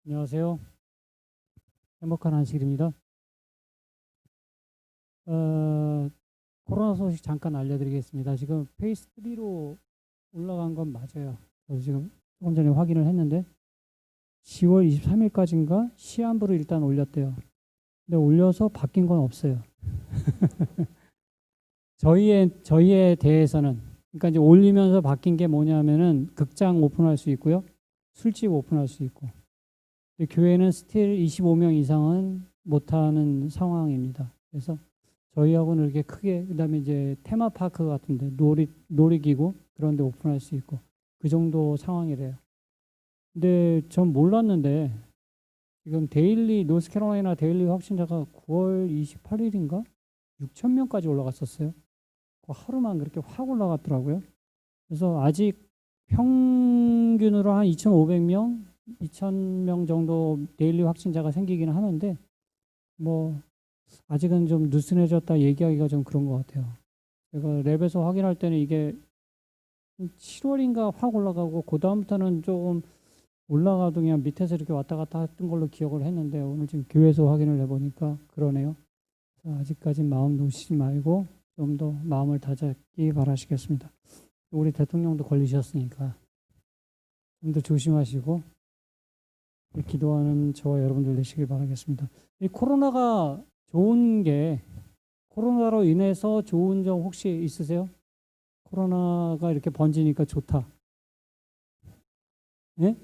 안녕하세요. 행복한 안식일입니다. 어, 코로나 소식 잠깐 알려드리겠습니다. 지금 페이스 3로 올라간 건 맞아요. 저도 지금 조금 전에 확인을 했는데 10월 23일까지인가 시한부를 일단 올렸대요. 근데 올려서 바뀐 건 없어요. 저희에 대해서는 그러니까 이제 올리면서 바뀐 게 뭐냐면은 극장 오픈할 수 있고요, 술집 오픈할 수 있고, 근데 교회는 스틸 25명 이상은 못하는 상황입니다. 그래서 저희하고는 이렇게 크게, 그다음에 이제 테마파크 같은데 놀이기구 그런 데 오픈할 수 있고 그 정도 상황이래요. 근데 전 몰랐는데 지금 노스캐롤라이나 데일리 확진자가 9월 28일인가 6천 명까지 올라갔었어요. 그 하루만 그렇게 확 올라갔더라고요. 그래서 아직 평균으로 한 2,500명, 2,000명 정도 데일리 확진자가 생기기는 하는데 뭐 아직은 좀 느슨해졌다 얘기하기가 좀 그런 것 같아요. 제가 랩에서 확인할 때는 이게 7월인가 확 올라가고 그 다음부터는 조금 올라가도 그냥 밑에서 이렇게 왔다 갔다 했던 걸로 기억을 했는데 오늘 지금 교회에서 확인을 해보니까 그러네요. 아직까지 마음 놓으시지 말고 좀 더 마음을 다잡기 바라시겠습니다. 우리 대통령도 걸리셨으니까 좀 더 조심하시고 기도하는 저와 여러분들 되시길 바라겠습니다. 이 코로나가 좋은 게, 코로나로 인해서 좋은 점 혹시 있으세요? 코로나가 이렇게 번지니까 좋다. 예?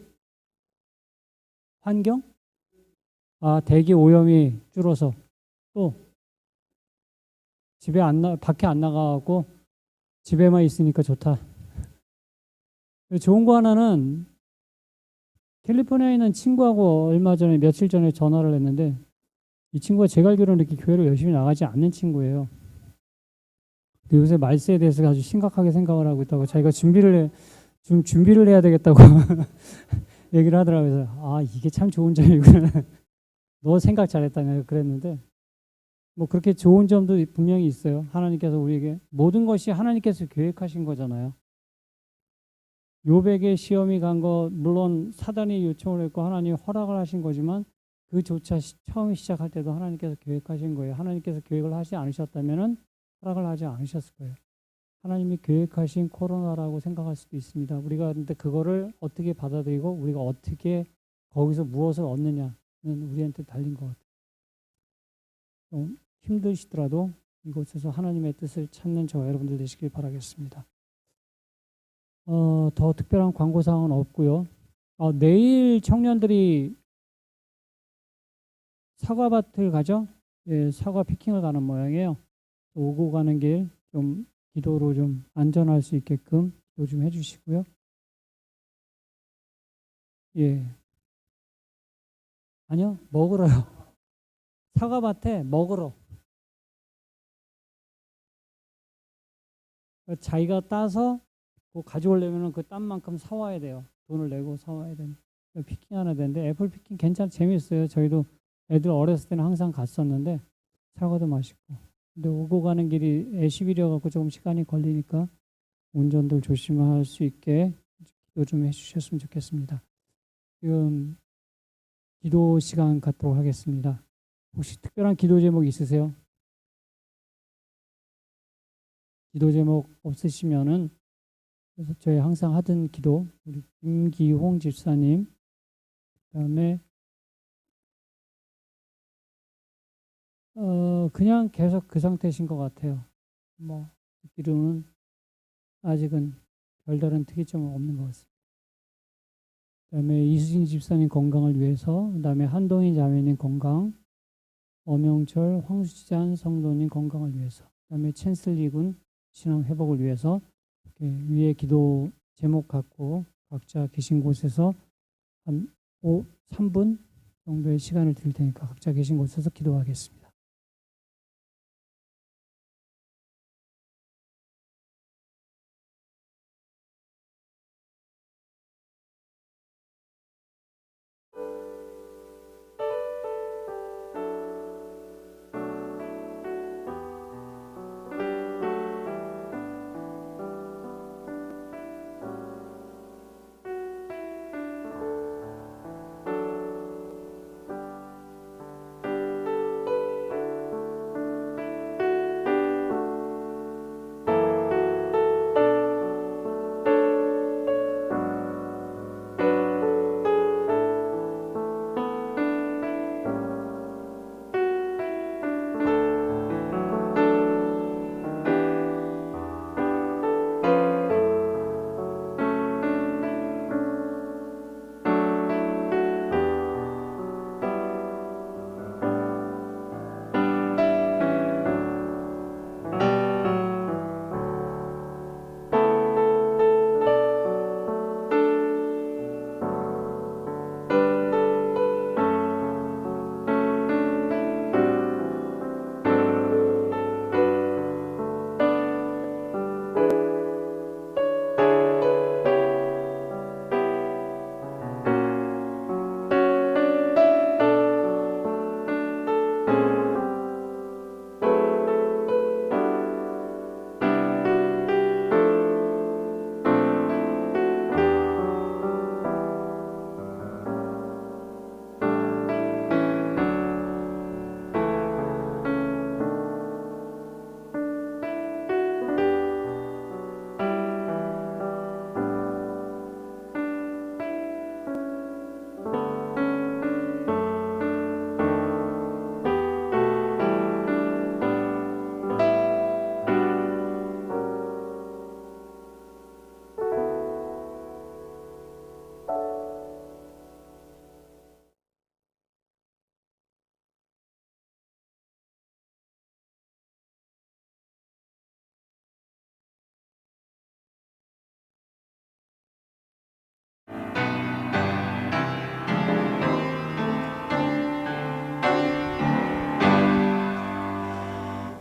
환경? 아, 대기 오염이 줄어서 또 밖에 안 나가고 집에만 있으니까 좋다. 좋은 거 하나는 캘리포니아에 있는 친구하고 얼마 전에 며칠 전에 전화를 했는데 이 친구가 제가 알기로는 이렇게 교회를 열심히 나가지 않는 친구예요. 근데 요새 말세에 대해서 아주 심각하게 생각을 하고 있다고 자기가 좀 준비를 해야 되겠다고 얘기를 하더라고요. 그래서 아, 이게 참 좋은 점이구나. 너 생각 잘했다. 내가 그랬는데 뭐 그렇게 좋은 점도 분명히 있어요. 하나님께서 우리에게 모든 것이 하나님께서 계획하신 거잖아요. 요백의 시험이 간 거 물론 사단이 요청을 했고 하나님이 허락을 하신 거지만 그조차 처음 시작할 때도 하나님께서 계획하신 거예요. 하나님께서 계획을 하지 않으셨다면은 허락을 하지 않으셨을 거예요. 하나님이 계획하신 코로나라고 생각할 수도 있습니다. 우리가 근데 그거를 어떻게 받아들이고 우리가 어떻게 거기서 무엇을 얻느냐는 우리한테 달린 것 같아요. 좀 힘드시더라도 이곳에서 하나님의 뜻을 찾는 저와 여러분들 되시길 바라겠습니다. 더 특별한 광고 사항은 없고요. 내일 청년들이 사과밭을 가죠? 예, 사과 피킹을 가는 모양이에요. 오고 가는 길 좀 기도로 좀 안전할 수 있게끔 기도 좀 해주시고요. 예, 아니요, 먹으러요. 사과밭에 먹으러. 자기가 따서 그 가져오려면 그 땀만큼 사와야 돼요. 돈을 내고 사와야 되는. 피킹 하나 되는데 애플 피킹 재밌어요. 저희도 애들 어렸을 때는 항상 갔었는데 사과도 맛있고. 근데 오고 가는 길이 애시비려 갖고 조금 시간이 걸리니까 운전들 조심할 수 있게 기도 좀 해주셨으면 좋겠습니다. 지금 기도 시간 갖도록 하겠습니다. 혹시 특별한 기도 제목 있으세요? 기도 제목 없으시면은 그래서 저희 항상 하던 기도 우리 김기홍 집사님 그다음에 그냥 계속 그 상태신 것 같아요. 뭐 듣기로는 아직은 별다른 특이점은 없는 것 같습니다. 그다음에 이수진 집사님 건강을 위해서, 그다음에 한동희 자매님 건강, 엄영철, 황수지안 성도님 건강을 위해서, 그다음에 챈슬리 군 신앙 회복을 위해서 이렇게 위에 기도 제목 갖고 각자 계신 곳에서 한 3분 정도의 시간을 드릴 테니까 각자 계신 곳에서 기도하겠습니다.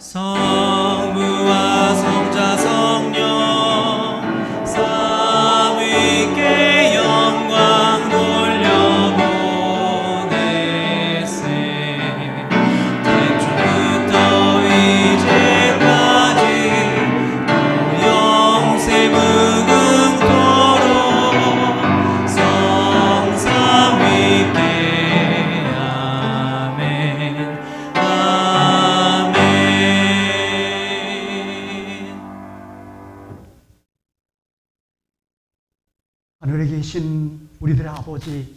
성부와 성자 성령 삼위께 영광 돌려보내세. 태초부터 이제까지 영세 무궁토록 성삼위께 아멘. 아멘. 하늘에 계신 우리들의 아버지,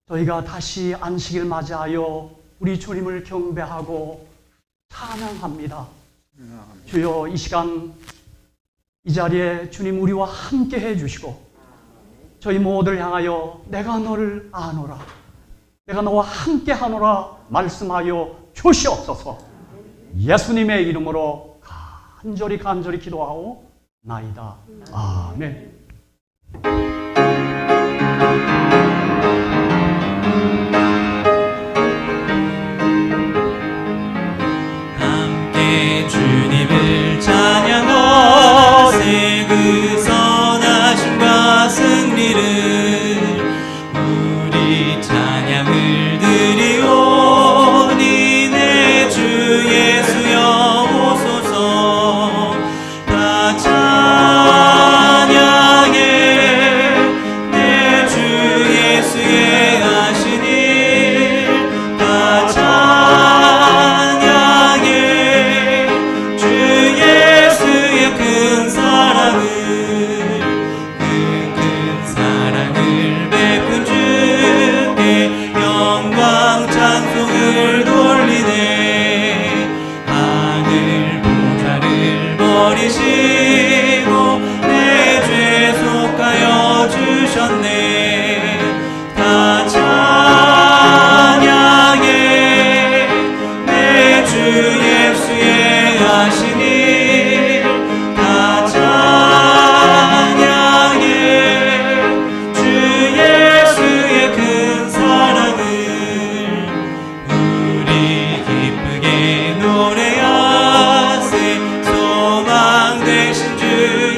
저희가 다시 안식일 맞이하여 우리 주님을 경배하고 찬양합니다. 주여, 이 시간 이 자리에 주님 우리와 함께 해주시고 저희 모두를 향하여 내가 너를 아노라, 내가 너와 함께 하노라 말씀하여 주시옵소서. 예수님의 이름으로 간절히 기도하오 나이다. 아멘. 함께 주님을 찬양하세. 그 선하심과 승리를 우리 찬양을 드리오니 내 주 예수여 오소서. 다 찬양해 내 주 예수의 하신 일. 다 찬양해 주 예수의 큰 사랑을, 그 큰 사랑을 베푼 주께 영광 찬송을 돌리네. 하늘 보좌를 버리시고 내 죄 속하여 주셨네. 다 찬양해 내 주 예수의 하신 일. 다 찬양해 주 예수의 큰 사랑을 우리 기쁘게 노래하세. 소망 되신 주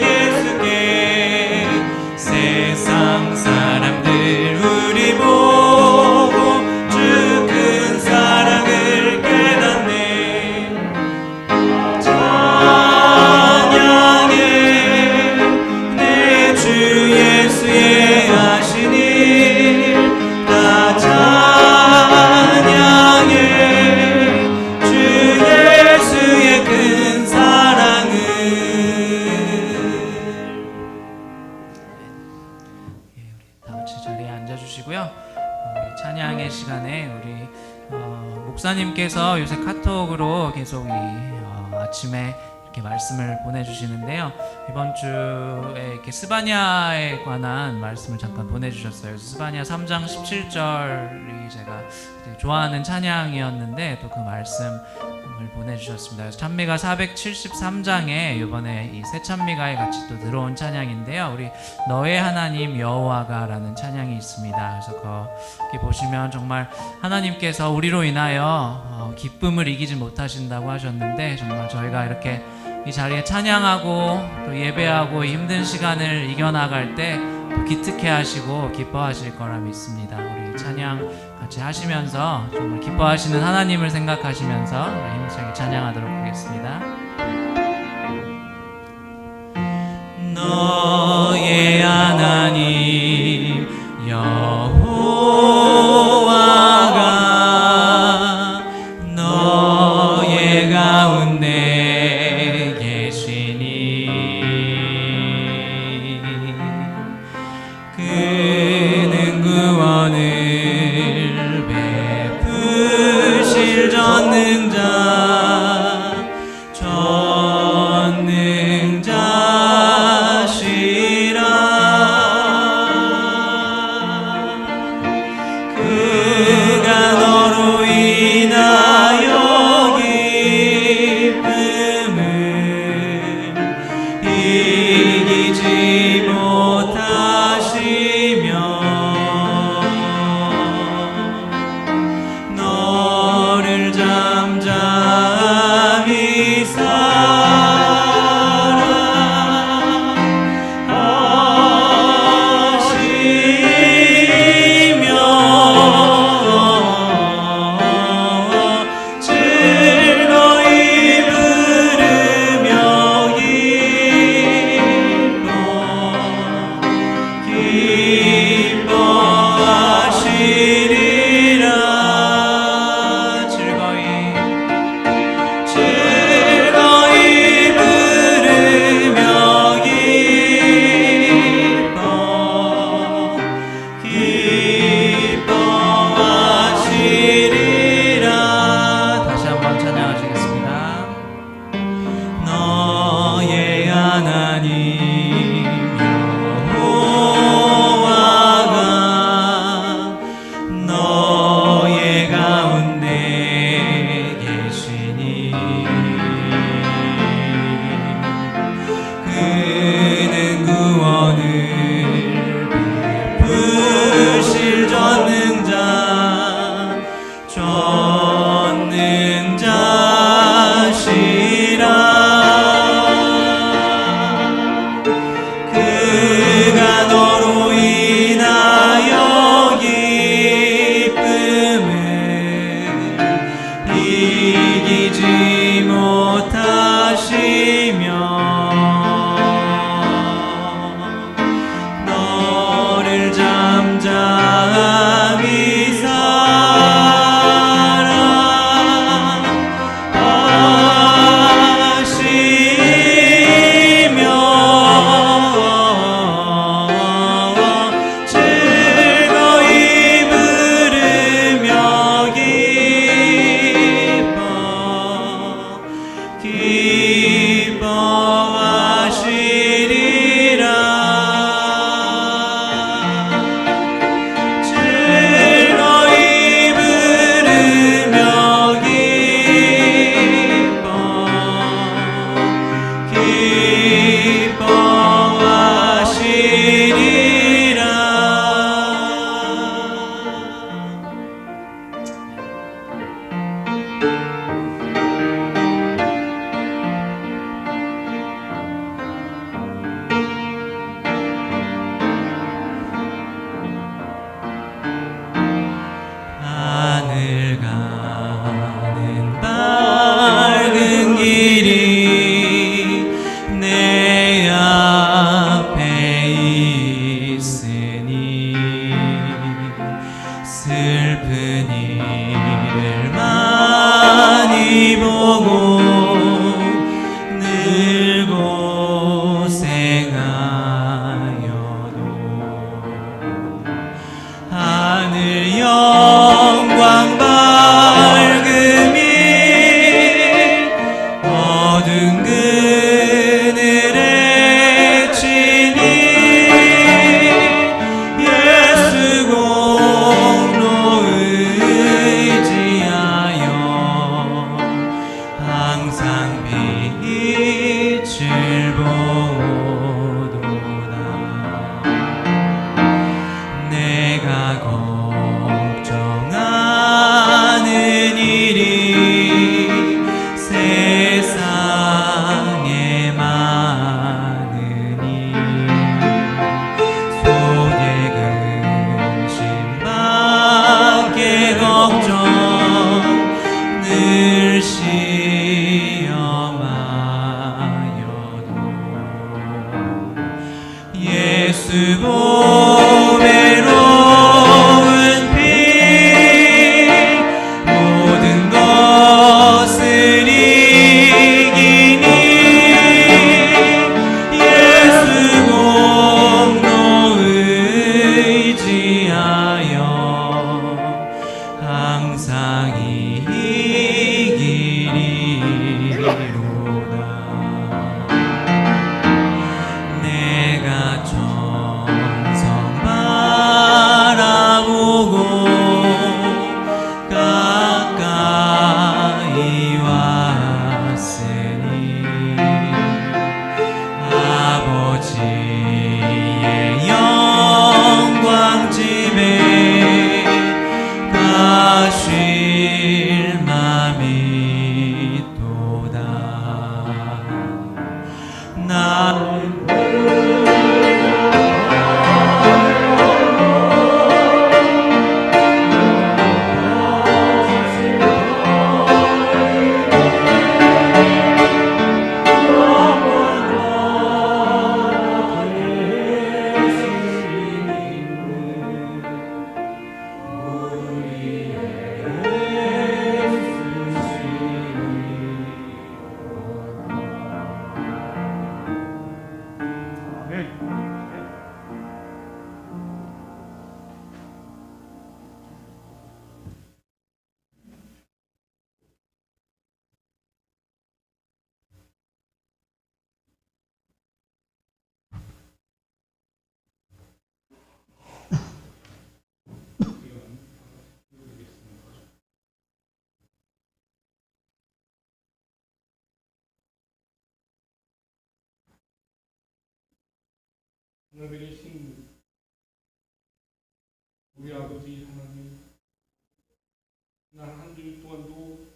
예수께 세상 사람들 우리 보고 주 큰 사랑을 깨닫네. 찬양해 내 주 예수의 하신 일. 다 찬양해 주 예수의 큰 사랑을. 다 같이 자리에 앉아주시고요. 우리 찬양의 시간에 우리 목사님께서 요새 카톡으로 계속 아침에 이렇게 말씀을 보내주시는데요. 이번 주에 이렇게 스바냐에 관한 말씀을 잠깐 보내주셨어요. 스바냐 3장 17절이 제가 되게 좋아하는 찬양이었는데 또 그 말씀을 보내주셨습니다. 그래서 찬미가 473장에 이번에 이 새 찬미가에 같이 또 들어온 찬양인데요. 우리 너의 하나님 여호와가라는 찬양이 있습니다. 그래서 거기 보시면 정말 하나님께서 우리로 인하여 기쁨을 이기지 못하신다고 하셨는데, 정말 저희가 이렇게 이 자리에 찬양하고 또 예배하고 힘든 시간을 이겨나갈 때 또 기특해 하시고 기뻐하실 거라 믿습니다. 우리 찬양 같이 하시면서 정말 기뻐하시는 하나님을 생각하시면서 힘차게 찬양하도록 하겠습니다. 너의 하나님 여호와가 너의 가운데 계시니 그는 구원을 베푸실 전능자시라. 항상 빛을 보도다. 내가 걱정하는 일이 세상에 많으니 손에 근심밖에 걱정 늘 시험하여도 예수 보배로운 피 모든 것을 이기니 예수 공로 의지하여 항상 이기리로다. 내가 천성 바라보고 가까이 왔으니 아버지의 영광 집에 가실 맘이 또다. 나는 하늘에 계신 우리 아버지 하나님, 한 주일 동안도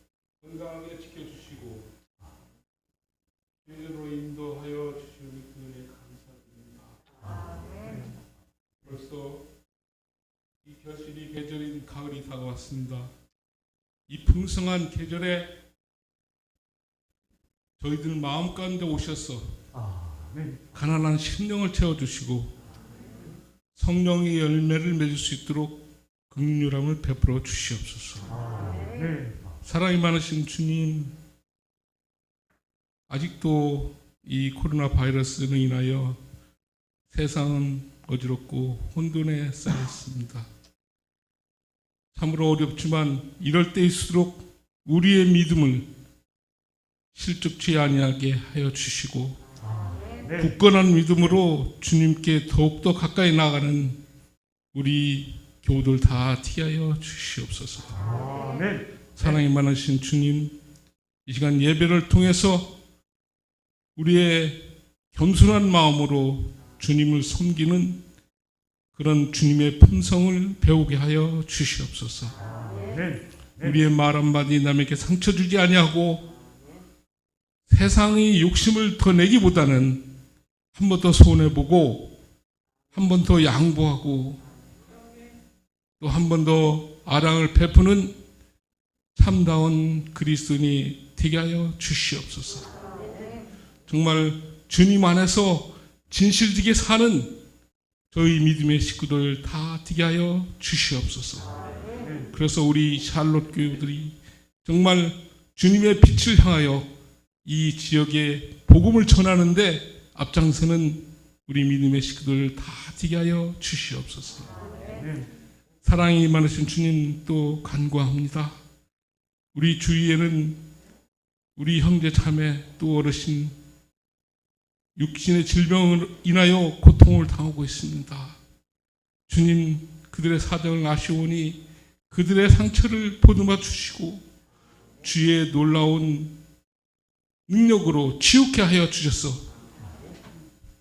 건강하게 지켜주시고 제대로 인도하여 주시니 그 은혜 감사드립니다. 벌써 이 겨실이 계절인 가을이 다가왔습니다. 이 풍성한 계절에 저희들 마음 가운데 오셔서 가난한 심령을 채워주시고 성령의 열매를 맺을 수 있도록 긍휼함을 베풀어 주시옵소서. 사랑이 많으신 주님, 아직도 이 코로나 바이러스로 인하여 세상은 어지럽고 혼돈에 쌓였습니다. 참으로 어렵지만 이럴 때일수록 우리의 믿음을 실족치 아니하게 하여 주시고 굳건한 믿음으로 주님께 더욱더 가까이 나가는 우리 교우들 다 티하여 주시옵소서. 사랑이 많으신 주님, 이 시간 예배를 통해서 우리의 겸손한 마음으로 주님을 섬기는 그런 주님의 품성을 배우게 하여 주시옵소서. 우리의 말 한마디 남에게 상처 주지 아니하고 세상의 욕심을 더 내기보다는 한 번 더 손해보고 한 번 더 양보하고 또 한 번 더 아랑을 베푸는 참다운 그리스도인이 되게 하여 주시옵소서. 정말 주님 안에서 진실되게 사는 저희 믿음의 식구들 다 되게 하여 주시옵소서. 그래서 우리 샬롯 교우들이 정말 주님의 빛을 향하여 이 지역에 복음을 전하는데 앞장서는 우리 믿음의 식구들 다 되게 하여 주시옵소서. 사랑이 많으신 주님 또 간구합니다. 우리 주위에는 우리 형제 자매 또 어르신 육신의 질병을 인하여 고통을 당하고 있습니다. 주님, 그들의 사정을 아시오니 그들의 상처를 보듬어 주시고 주의 놀라운 능력으로 치유케 하여 주셔서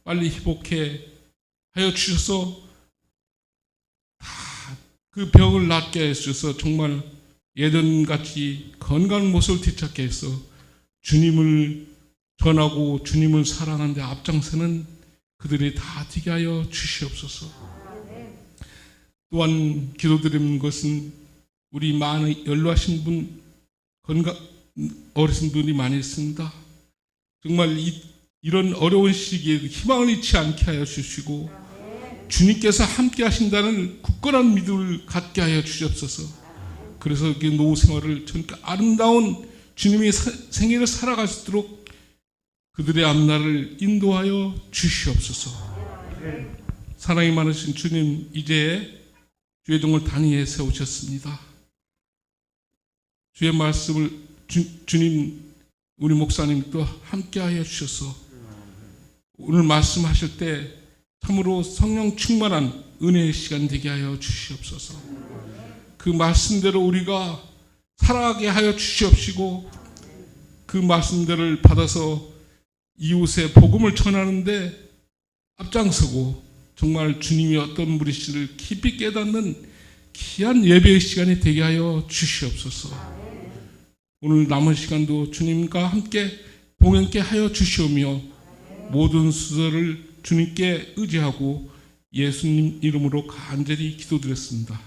빨리 회복해 하여 주셔서 다 그 병을 낫게 하여 주셔서 정말 예전같이 건강한 모습을 되찾게 해서 주님을 전하고 주님을 사랑하는 데 앞장서는 그들이 다 되게 하여 주시옵소서. 또한 기도드리는 것은 우리 많은 연로하신 분, 건강 어르신분이 많이 있습니다. 정말 이런 어려운 시기에 희망을 잃지 않게 하여 주시고 주님께서 함께 하신다는 굳건한 믿음을 갖게 하여 주시옵소서. 그래서 그 노후 생활을 저니까 아름다운 주님의 생애를 살아갈 수 있도록 그들의 앞날을 인도하여 주시옵소서. 사랑이 많으신 주님, 이제 주의 종을 단위에 세우셨습니다. 주의 말씀을 주님, 우리 목사님도 함께하여 주셔서 오늘 말씀하실 때 참으로 성령 충만한 은혜의 시간 되게 하여 주시옵소서. 그 말씀대로 우리가 살아가게 하여 주시옵시고 그 말씀들을 받아서 이웃의 복음을 전하는데 앞장서고 정말 주님이 어떤 분이신지를 깊이 깨닫는 귀한 예배의 시간이 되게 하여 주시옵소서. 오늘 남은 시간도 주님과 함께 봉행케 하여 주시오며 모든 수저를 주님께 의지하고 예수님 이름으로 간절히 기도드렸습니다.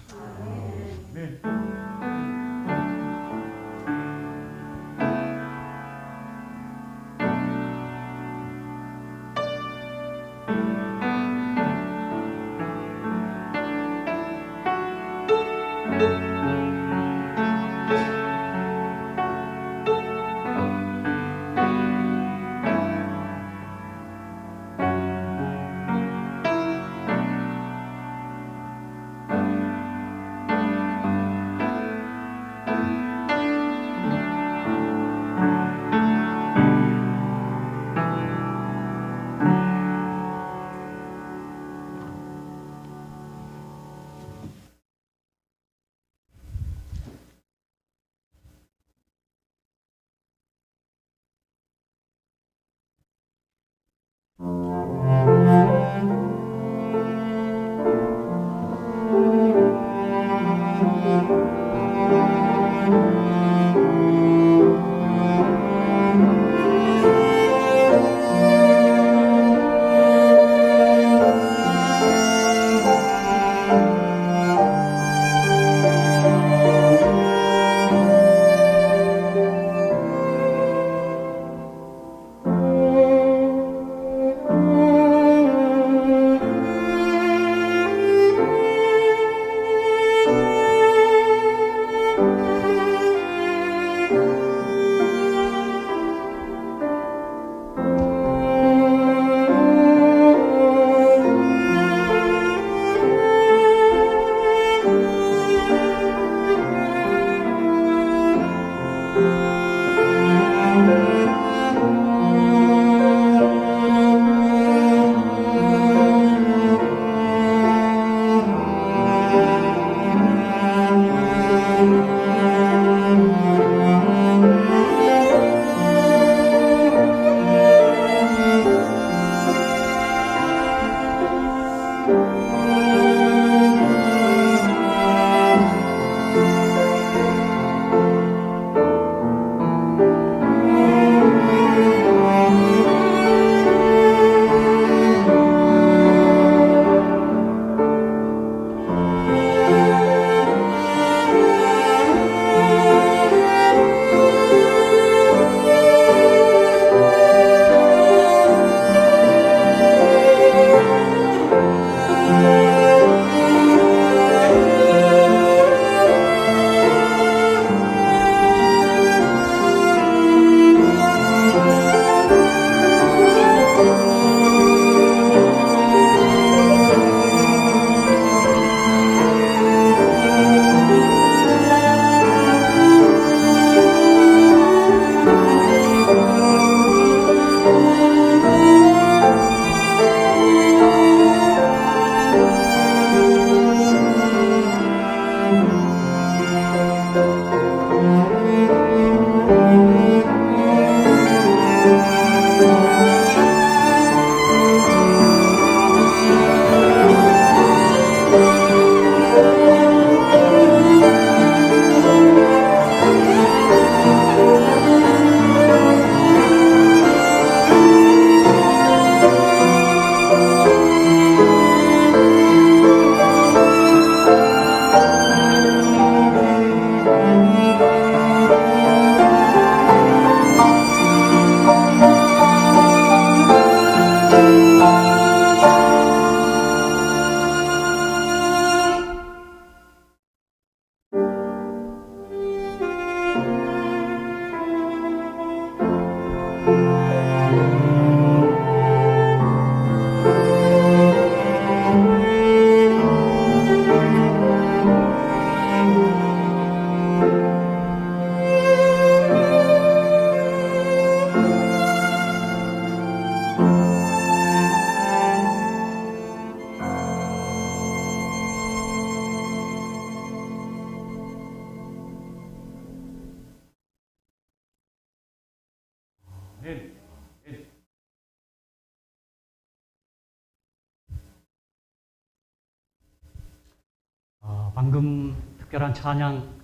방금 특별한 찬양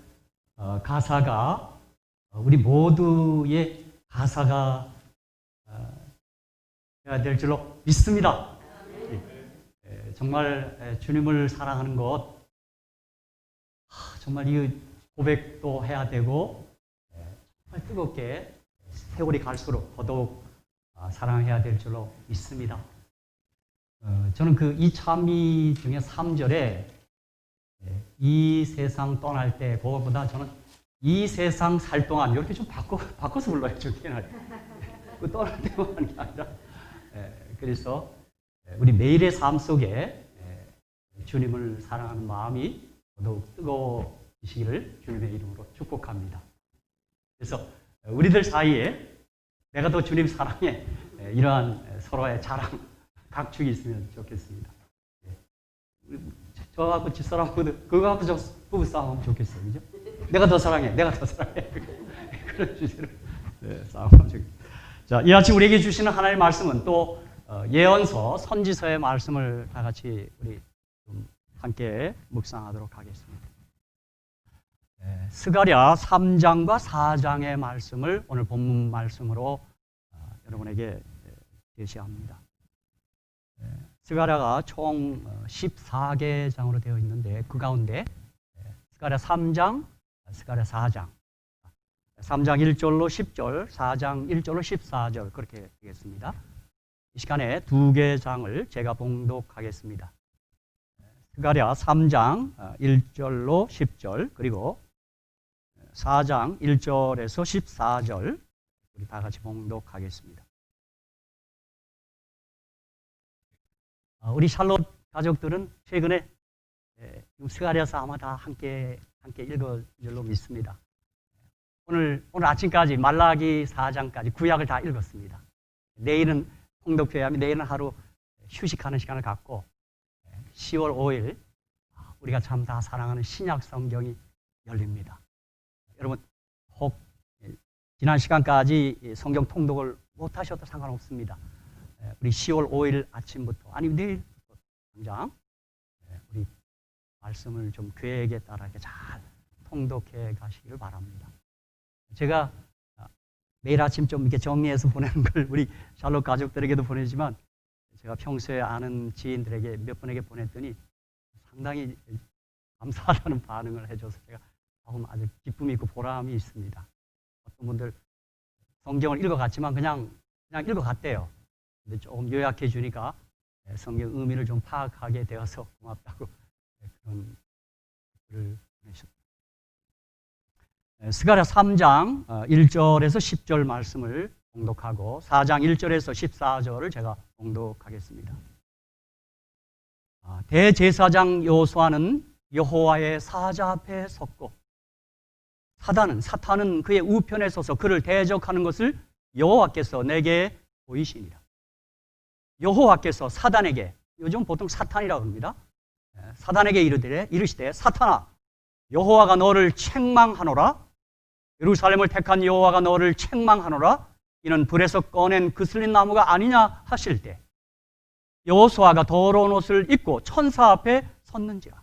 가사가 우리 모두의 가사가 해야 될 줄로 믿습니다. 정말 주님을 사랑하는 것, 정말 이 고백도 해야 되고 정말 뜨겁게 세월이 갈수록 더더욱 사랑해야 될 줄로 믿습니다. 저는 그 이찬미 중에 3절에 이 세상 떠날 때 그거보다 저는 이 세상 살 동안 이렇게 좀 바꿔서 불러요. 그 떠날 때만 하는 게 아니라 그래서 우리 매일의 삶 속에 주님을 사랑하는 마음이 더욱 뜨거워지시기를 주님의 이름으로 축복합니다. 그래서 우리들 사이에 내가 더 주님 사랑해 이러한 서로의 자랑 각축이 있으면 좋겠습니다. 저하고 집사람하고 그거 갖고 저 부부 싸움하면 좋겠어요. 그죠? 내가 더 사랑해. 내가 더 사랑해. 그런 주제로 싸움하면 좋겠어요. 자, 이 아침 우리에게 주시는 하나님의 말씀은 또 예언서, 선지서의 말씀을 다 같이 우리 좀 함께 묵상하도록 하겠습니다. 스가랴 3장과 4장의 말씀을 오늘 본문 말씀으로 여러분에게 제시합니다. 스가랴가 총 14개 장으로 되어 있는데 그 가운데 스가랴 3장, 스가랴 4장, 3장 1절로 10절, 4장 1절로 14절 그렇게 되겠습니다. 이 시간에 두 개 장을 제가 봉독하겠습니다. 스가랴 3장 1절로 10절 그리고 4장 1절에서 14절 우리 다 같이 봉독하겠습니다. 우리 샬롯 가족들은 최근에 스가랴서 아마 다 함께 읽을 줄로 믿습니다. 오늘 아침까지 말라기 4장까지 구약을 다 읽었습니다. 내일은 통독회하며 내일은 하루 휴식하는 시간을 갖고 10월 5일 우리가 참 다 사랑하는 신약 성경이 열립니다. 여러분 혹 지난 시간까지 성경 통독을 못 하셔도 상관없습니다. 우리 10월 5일 아침부터 아니 내일 당장 우리 말씀을 좀 계획에 따라 잘 통독해 가시기를 바랍니다. 제가 매일 아침 좀 이렇게 정리해서 보내는 걸 우리 샬롯 가족들에게도 보내지만 제가 평소에 아는 지인들에게 몇 분에게 보냈더니 상당히 감사하다는 반응을 해줘서 제가 아주 기쁨이 있고 보람이 있습니다. 어떤 분들 성경을 읽어갔지만 그냥 읽어갔대요. 근데 조금 요약해 주니까 성경 의미를 좀 파악하게 되어서 고맙다고 그런 글을 보내셨습니다. 스가랴 3장 1절에서 10절 말씀을 봉독하고 4장 1절에서 14절을 제가 봉독하겠습니다. 대제사장 여호수아는 여호와의 사자 앞에 섰고 사탄은 그의 우편에 서서 그를 대적하는 것을 여호와께서 내게 보이시니라. 여호와께서 사단에게, 요즘 보통 사탄이라고 합니다. 사단에게 이르시되 사탄아 여호와가 너를 책망하노라. 예루살렘을 택한 여호와가 너를 책망하노라. 이는 불에서 꺼낸 그슬린 나무가 아니냐 하실 때 여호수아가 더러운 옷을 입고 천사 앞에 섰는지라.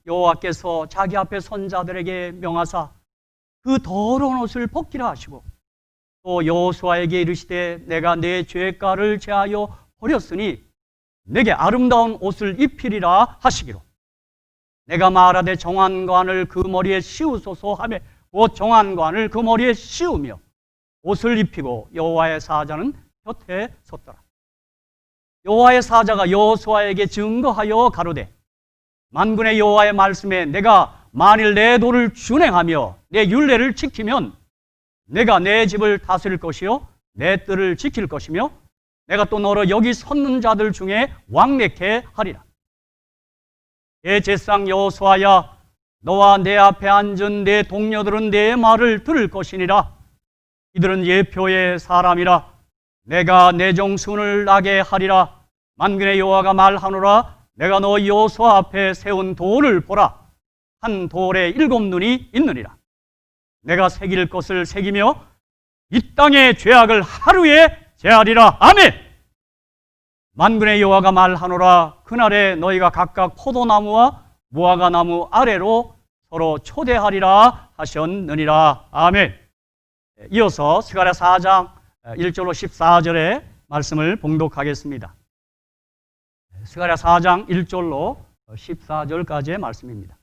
여호와께서 자기 앞에 선 자들에게 명하사 그 더러운 옷을 벗기라 하시고 또 여호수아에게 이르시되 내가 내 죄가를 제하여 버렸으니 내게 아름다운 옷을 입히리라 하시기로 내가 말하되 정한관을 그 머리에 씌우소서 하며 곧 정한관을 그 머리에 씌우며 옷을 입히고 여호와의 사자는 곁에 섰더라. 여호와의 사자가 여호수아에게 증거하여 가로되 만군의 여호와의 말씀에 내가 만일 내 도를 준행하며 내 율례를 지키면 내가 내 집을 다스릴 것이요 내 뜰을 지킬 것이며 내가 또 너로 여기 섰는 자들 중에 왕래케 하리라. 대제사장 여호수아야 너와 내 앞에 앉은 내 동료들은 내 말을 들을 것이니라. 이들은 예표의 사람이라. 내가 내 정순을 나게 하리라. 만군의 여호와가 말하노라. 내가 너 여호수아 앞에 세운 돌을 보라. 한 돌에 7 눈이 있느니라. 내가 새길 것을 새기며 이 땅의 죄악을 하루에 제하리라. 아멘. 만군의 여호와가 말하노라. 그날에 너희가 각각 포도나무와 무화과나무 아래로 서로 초대하리라 하셨느니라. 아멘. 이어서 스가랴 4장 1절로 14절의 말씀을 봉독하겠습니다. 스가랴 4장 1절로 14절까지의 말씀입니다.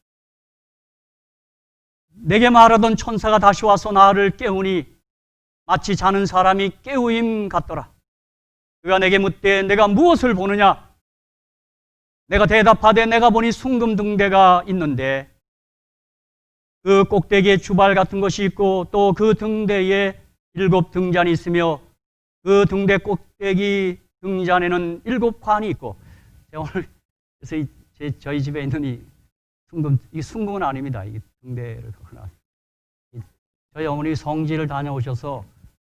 내게 말하던 천사가 다시 와서 나를 깨우니 마치 자는 사람이 깨우임 같더라. 그가 내게 묻되 내가 무엇을 보느냐? 내가 대답하되 내가 보니 숭금 등대가 있는데 그 꼭대기에 주발 같은 것이 있고 또 그 등대에 7 등잔이 있으며 그 등대 꼭대기 등잔에는 7 관이 있고. 제가 오늘 그래서 저희 집에 있는 이 숭금, 이 숭금은 아닙니다. 이 등대를 갖고 나왔어요. 저희 어머니 성지를 다녀오셔서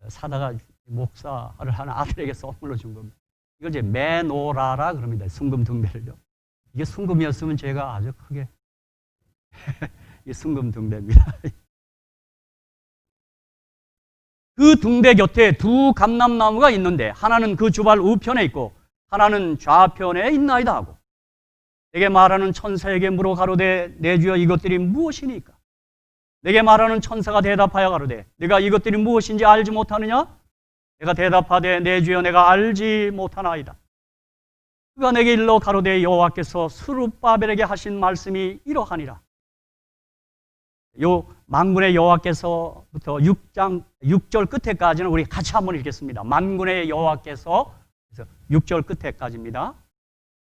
사다가 목사를 하는 아들에게 선물로 준 겁니다. 이걸 이제 메노라라 그럽니다. 숭금 등대를요. 이게 숭금이었으면 제가 아주 크게 이 숭금 등대입니다. 그 등대 곁에 2 감람나무가 있는데 하나는 그 주발 우편에 있고 하나는 좌편에 있나이다 하고 내게 말하는 천사에게 물어 가로되 내 주여 이것들이 무엇이니까? 내게 말하는 천사가 대답하여 가로되 내가 이것들이 무엇인지 알지 못하느냐? 내가 대답하되 내 주여 내가 알지 못하나이다. 그가 내게 일러 가로되 여호와께서 스룹바벨에게 하신 말씀이 이러하니라. 요 만군의 여호와께서부터 6장 6절 끝에까지는 우리 같이 한번 읽겠습니다. 만군의 여호와께서 6절 끝에까지입니다.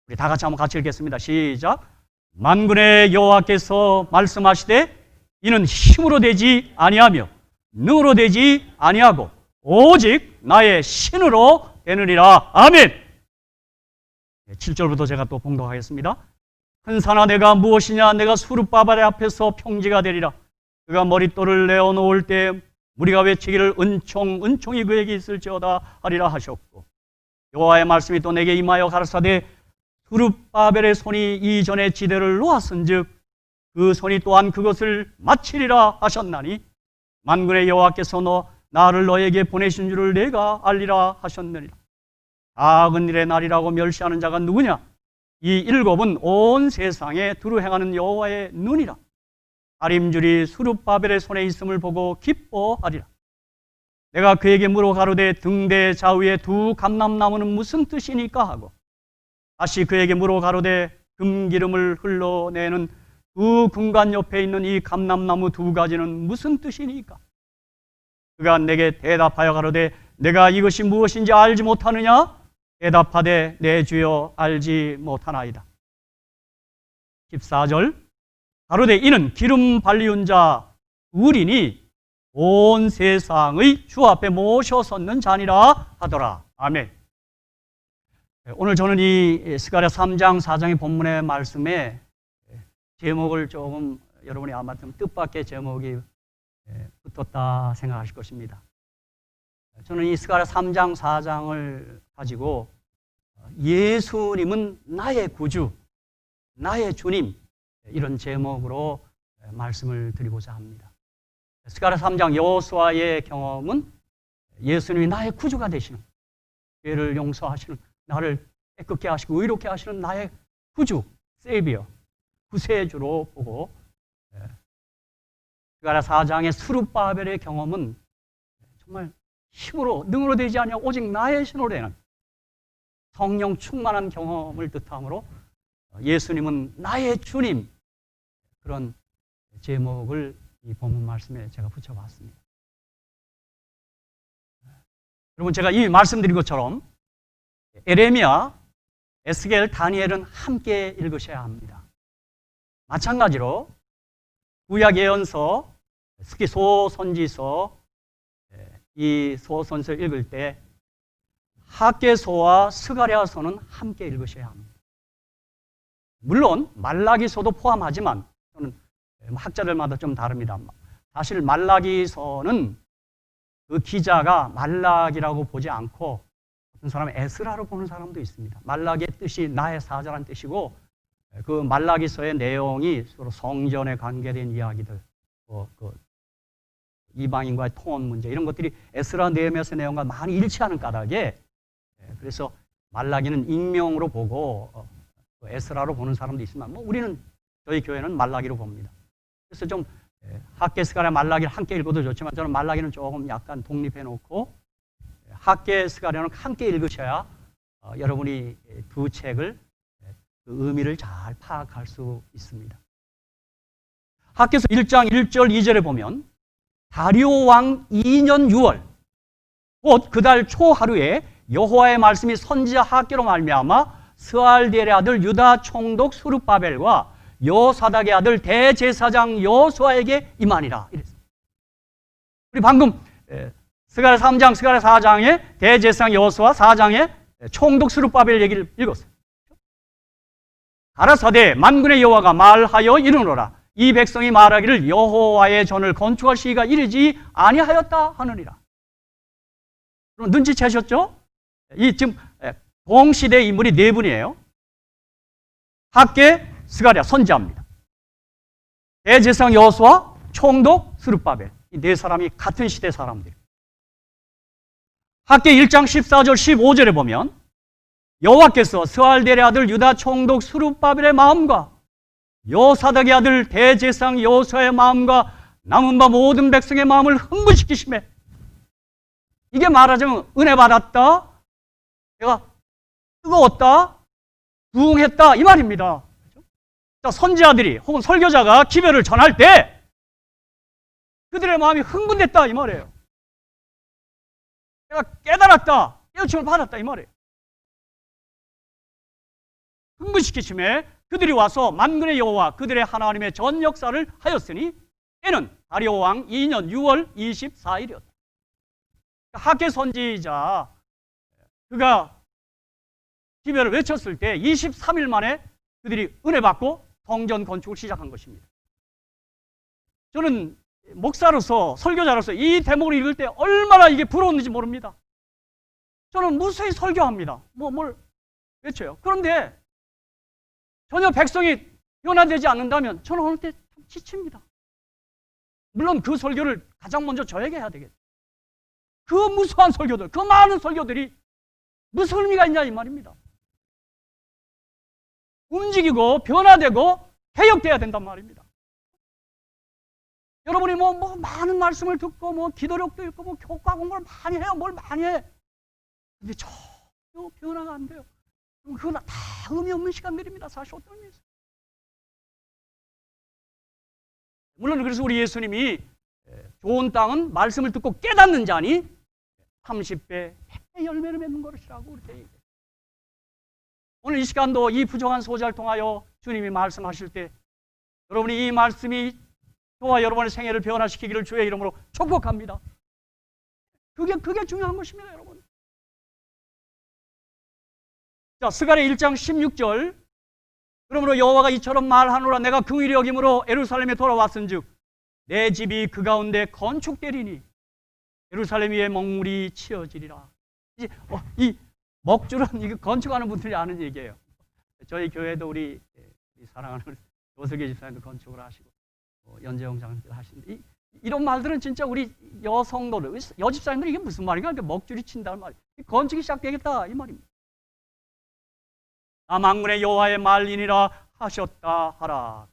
우리 다 같이 한번 같이 읽겠습니다. 시작. 만군의 여호와께서 말씀하시되 이는 힘으로 되지 아니하며 능으로 되지 아니하고 오직 나의 신으로 되느니라. 아멘. 7절부터 제가 또 봉독하겠습니다. 큰 산아 내가 무엇이냐? 내가 수룹바벨의 앞에서 평지가 되리라. 그가 머릿돌을 내어놓을 때 무리가 외치기를 은총이 그에게 있을지어다 하리라 하셨고 여호와의 말씀이 또 내게 임하여 가라사대 수룹바벨의 손이 이전에 지대를 놓았은즉 그 손이 또한 그것을 마치리라 하셨나니 만군의 여호와께서 나를 너에게 보내신 줄을 내가 알리라 하셨느니라. 작은 일의 날이라고 멸시하는 자가 누구냐? 이 7은 온 세상에 두루 행하는 여호와의 눈이라. 다림줄이 수룹바벨의 손에 있음을 보고 기뻐하리라. 내가 그에게 물어 가로되 등대 좌우에 2 감람나무는 무슨 뜻이니까 하고 다시 그에게 물어 가로되 금기름을 흘러내는 2 금관 옆에 있는 이 감람나무 2가지는 무슨 뜻이니까? 그가 내게 대답하여 가로되 내가 이것이 무엇인지 알지 못하느냐? 대답하되 내 주여 알지 못하나이다. 14절 가로되 이는 기름 발리운 자 우리니 온 세상의 주 앞에 모셔 섰는 자니라 하더라. 아멘. 오늘 저는 이 스가랴 3장 4장의 본문의 말씀에 제목을 조금 여러분이 아마 좀 뜻밖의 제목이 붙었다 생각하실 것입니다. 저는 이 스가랴 3장 4장을 가지고 예수님은 나의 구주, 나의 주님 이런 제목으로 말씀을 드리고자 합니다. 스가랴 3장 여호수아의 경험은 예수님이 나의 구주가 되시는, 죄를 용서하시는, 나를 깨끗게 하시고 의롭게 하시는 나의 구주, 세이비어, 구세주로 보고 스가랴 4장의 수룹바벨의 경험은 정말 힘으로 능으로 되지 아니하고 오직 나의 신으로 되는 성령 충만한 경험을 뜻하므로 예수님은 나의 주님 그런 제목을 이 본문 말씀에 제가 붙여봤습니다. 여러분 제가 이미 말씀드린 것처럼 에레미야, 에스겔, 다니엘은 함께 읽으셔야 합니다. 마찬가지로 구약 예언서, 특히 소선지서 이 소선지서를 읽을 때 학개서와 스가랴서는 함께 읽으셔야 합니다. 물론 말라기서도 포함하지만 저는 학자들마다 좀 다릅니다. 사실 말라기서는 그 기자가 말라기라고 보지 않고 어떤 사람은 에스라로 보는 사람도 있습니다. 말라기의 뜻이 나의 사자라는 뜻이고 그 말라기서의 내용이 서로 성전에 관계된 이야기들, 이방인과의 통혼 문제 이런 것들이 에스라 느헤미야서 내용과 많이 일치하는 까닭에 그래서 말라기는 익명으로 보고 에스라로 보는 사람도 있지만 뭐 우리는 저희 교회는 말라기로 봅니다. 그래서 좀 학개 스가랴 말라기를 함께 읽어도 좋지만 저는 말라기는 조금 약간 독립해 놓고 학개 스가랴는 함께 읽으셔야 여러분이 두 책을 그 의미를 잘 파악할 수 있습니다. 학개서 1장 1절 2절에 보면 다리오 왕 2년 6월 곧 그 달 초하루에 여호와의 말씀이 선지자 학개로 말미암아 스알디엘의 아들 유다 총독 수룹바벨과 여호사닥의 아들 대제사장 여호수아에게 임하니라. 이랬습니다. 우리 방금 스가랴 3장, 스가랴 4장에 대제사장 여호수아, 4장에 총독 수룹바벨 얘기를 읽었어요. 가라사대 만군의 여호와가 말하여 이르노라. 이 백성이 말하기를 여호와의 전을 건축할 시기가 이르지 아니하였다 하느니라. 그럼 눈치채셨죠? 이 지금 동시대 인물이 네 분이에요. 학개, 스가랴 선지자입니다. 대제사장 여호수아, 총독 수룹바벨. 이 네 사람이 같은 시대 사람들. 학개 1장 14절 15절에 보면 여호와께서 스알델의 아들 유다 총독 수룹바벨의 마음과 여호사닥의 아들 대제사장 여호수아의 마음과 남은 바 모든 백성의 마음을 흥분시키시매. 이게 말하자면 은혜 받았다, 내가 뜨거웠다, 부응했다 이 말입니다. 자, 선지자들이 혹은 설교자가 기별을 전할 때 그들의 마음이 흥분됐다 이 말이에요. 내가 깨달았다, 깨우침을 받았다 이 말이에요. 흥분시키심에 그들이 와서 만군의 여호와 그들의 하나님의 전 역사를 하였으니 때는 다리오 왕 2년 6월 24일이었다. 학개 선지자 그가 기별을 외쳤을 때 23일 만에 그들이 은혜 받고 성전 건축을 시작한 것입니다. 저는 목사로서 설교자로서 이 대목을 읽을 때 얼마나 이게 부러웠는지 모릅니다. 저는 무수히 설교합니다. 뭘 외쳐요. 그런데 전혀 백성이 변화되지 않는다면 저는 어느 때 참 지칩니다. 물론 그 설교를 가장 먼저 저에게 해야 되겠죠. 그 무수한 설교들, 그 많은 설교들이 무슨 의미가 있냐 이 말입니다. 움직이고 변화되고 개혁돼야 된단 말입니다. 여러분이 뭐 많은 말씀을 듣고 기도력도 읽고 교과 공부를 많이 해요. 뭘 많이 해. 근데 전혀 변화가 안 돼요. 그건 다 의미 없는 시간들입니다. 사실 어떤 의미 있어요. 물론 그래서 우리 예수님이 좋은 땅은 말씀을 듣고 깨닫는 자니 30배, 100배 열매를 맺는 것이라고 그렇게 얘기해요. 오늘 이 시간도 이 부정한 소자를 통하여 주님이 말씀하실 때 여러분이 이 말씀이 저와 여러분의 생애를 변화시키기를 주의 이름으로 축복합니다. 그게 중요한 것입니다, 여러분. 자, 스가랴 1장 16절. 그러므로 여호와가 이처럼 말하노라. 내가 긍휼히 여김으로 예루살렘에 돌아왔은즉 내 집이 그 가운데 건축되리니 예루살렘 위에 먹물이 치어지리라. 이제 이 먹줄은 이거 건축하는 분들이 아는 얘기예요. 저희 교회도 우리 사랑하는 조석기 집사님도 건축을 하시고 연재영 장로님도 하시는데 이런 말들은 진짜 우리 여성도들, 여집사님들 이게 무슨 말인가? 먹줄이 친다는 말이에요. 건축이 시작되겠다 이 말입니다. 나 만군의 여호와의 말이니라 하셨다 하라.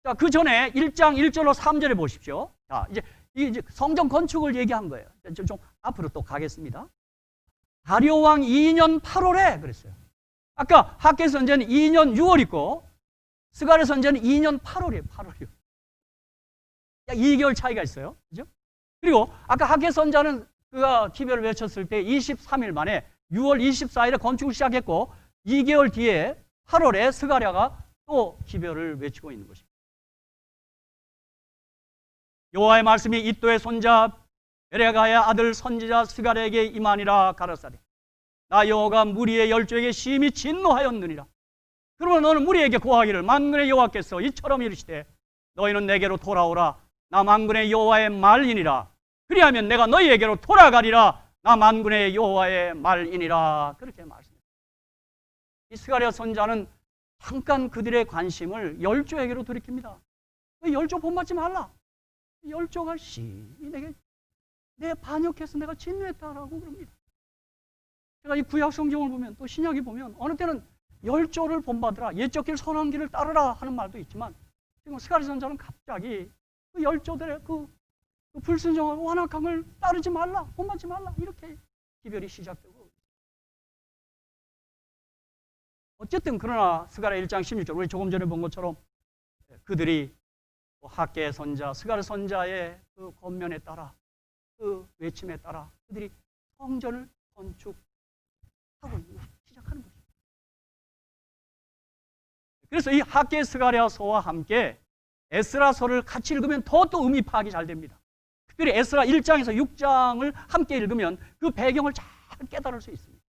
자, 그 전에 1장 1절로 3절에 보십시오. 자, 이제 성전 건축을 얘기한 거예요. 좀 앞으로 또 가겠습니다. 다리오 왕 2년 8월에 그랬어요. 아까 학개 선지자는 2년 6월 있고 스가랴 선지자는 2년 8월이에요. 8월이요. 2개월 차이가 있어요. 그죠? 그리고 아까 학개 선지자는 그가 기별을 외쳤을 때 23일 만에 6월 24일에 건축을 시작했고 2개월 뒤에 8월에 스가랴가 또 기별을 외치고 있는 것입니다. 여호와의 말씀이 이도의 손자 베레가의 아들 선지자 스가랴에게 임하니라. 가라사대 나 여호와가 무리의 열조에게 심히 진노하였느니라. 그러면 너는 무리에게 고하기를 만군의 여호와께서 이처럼 이르시되 너희는 내게로 돌아오라. 나 만군의 여호와의 말이니라. 그리하면 내가 너희에게로 돌아가리라. 나 만군의 여호와의 말이니라. 그렇게 말씀합니다. 이 스가랴 선지자는 잠깐 그들의 관심을 열조에게로 돌이킵니다. 열조 본받지 말라. 열조가 내게 내 반역해서 내가 진노했다라고 그럽니다. 제가 이 구약 성경을 보면 또 신약에 보면 어느 때는 열조를 본받으라, 옛적 길 선한 길을 따르라 하는 말도 있지만 지금 스가랴 선지자는 갑자기 그 열조들의 그 불순종하고 완악함을 따르지 말라, 본받지 말라 이렇게 기별이 시작되고, 어쨌든 그러나 스가랴 1장 16절 우리 조금 전에 본 것처럼 그들이 학개 선자, 스가랴 선자의 그 권면에 따라 그 외침에 따라 그들이 성전을 건축하고 시작하는 것입니다. 그래서 이 학개 스가랴서와 함께 에스라서를 같이 읽으면 더 또 의미 파악이 잘 됩니다. 특별히 에스라 1장에서 6장을 함께 읽으면 그 배경을 잘 깨달을 수 있습니다.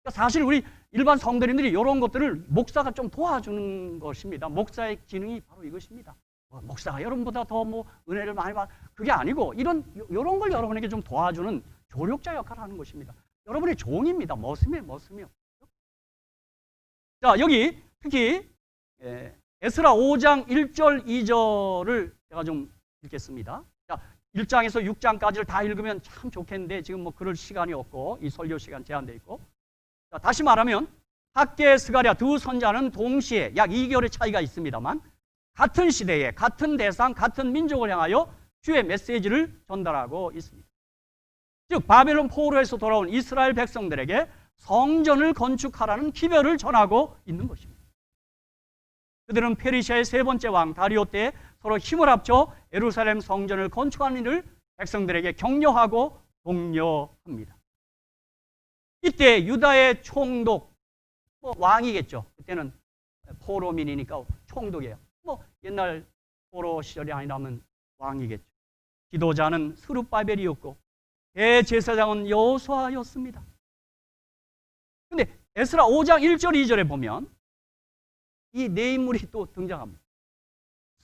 그러니까 사실 우리 일반 성도님들이 이런 것들을 목사가 좀 도와주는 것입니다. 목사의 기능이 바로 이것입니다. 목사가 여러분보다 더 은혜를 많이 받, 그게 아니고 이런 걸 여러분에게 좀 도와주는 조력자 역할을 하는 것입니다. 여러분의 종입니다. 머슴이요. 자, 여기 특히 에스라 5장 1절 2절을 제가 좀 읽겠습니다. 자, 1장에서 6장까지를 다 읽으면 참 좋겠는데 지금 그럴 시간이 없고 이 설교 시간 제한되어 있고, 자, 다시 말하면 학개 스가랴 두 선자는 동시에 약 2개월의 차이가 있습니다만 같은 시대에 같은 대상, 같은 민족을 향하여 주의 메시지를 전달하고 있습니다. 즉 바벨론 포로에서 돌아온 이스라엘 백성들에게 성전을 건축하라는 기별을 전하고 있는 것입니다. 그들은 페르시아의 세 번째 왕 다리오 때 서로 힘을 합쳐 예루살렘 성전을 건축하는 일을 백성들에게 격려하고 독려합니다. 이때 유다의 총독, 왕이겠죠. 그때는 포로민이니까 총독이에요. 옛날 포로 시절이 아니라면 왕이겠죠. 지도자는 스룹바벨이었고 대제사장은 여호수아였습니다. 근데 에스라 5장 1절 2절에 보면 이 네 인물이 또 등장합니다.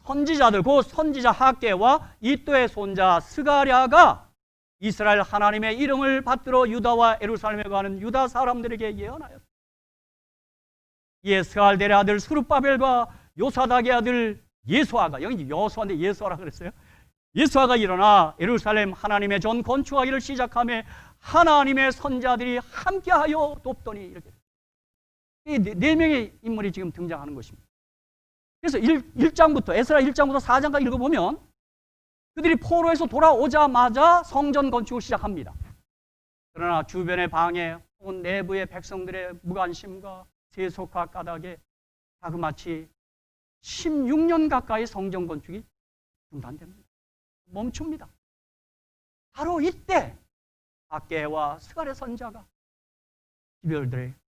선지자들, 그 선지자 학개와 이또의 손자 스가랴가 이스라엘 하나님의 이름을 받들어 유다와 예루살렘에 가는 유다 사람들에게 예언하였다. 이에 스알델의 아들 스룹바벨과 요사닥의 아들 예수아가, 여기 여수아인데 예수아라 그랬어요. 예수아가 일어나 예루살렘 하나님의 전 건축하기를 시작하며 하나님의 선자들이 함께하여 돕더니, 이렇게 이 네 명의 인물이 지금 등장하는 것입니다. 그래서 1장부터 에스라 1장부터 4장까지 읽어보면 그들이 포로에서 돌아오자마자 성전 건축을 시작합니다. 그러나 주변의 방해 혹은 내부의 백성들의 무관심과 세속화 까닭에 자그마치 16년 가까이 성전 건축이 중단됩니다. 멈춥니다. 바로 이때 학개와 스가랴 선자가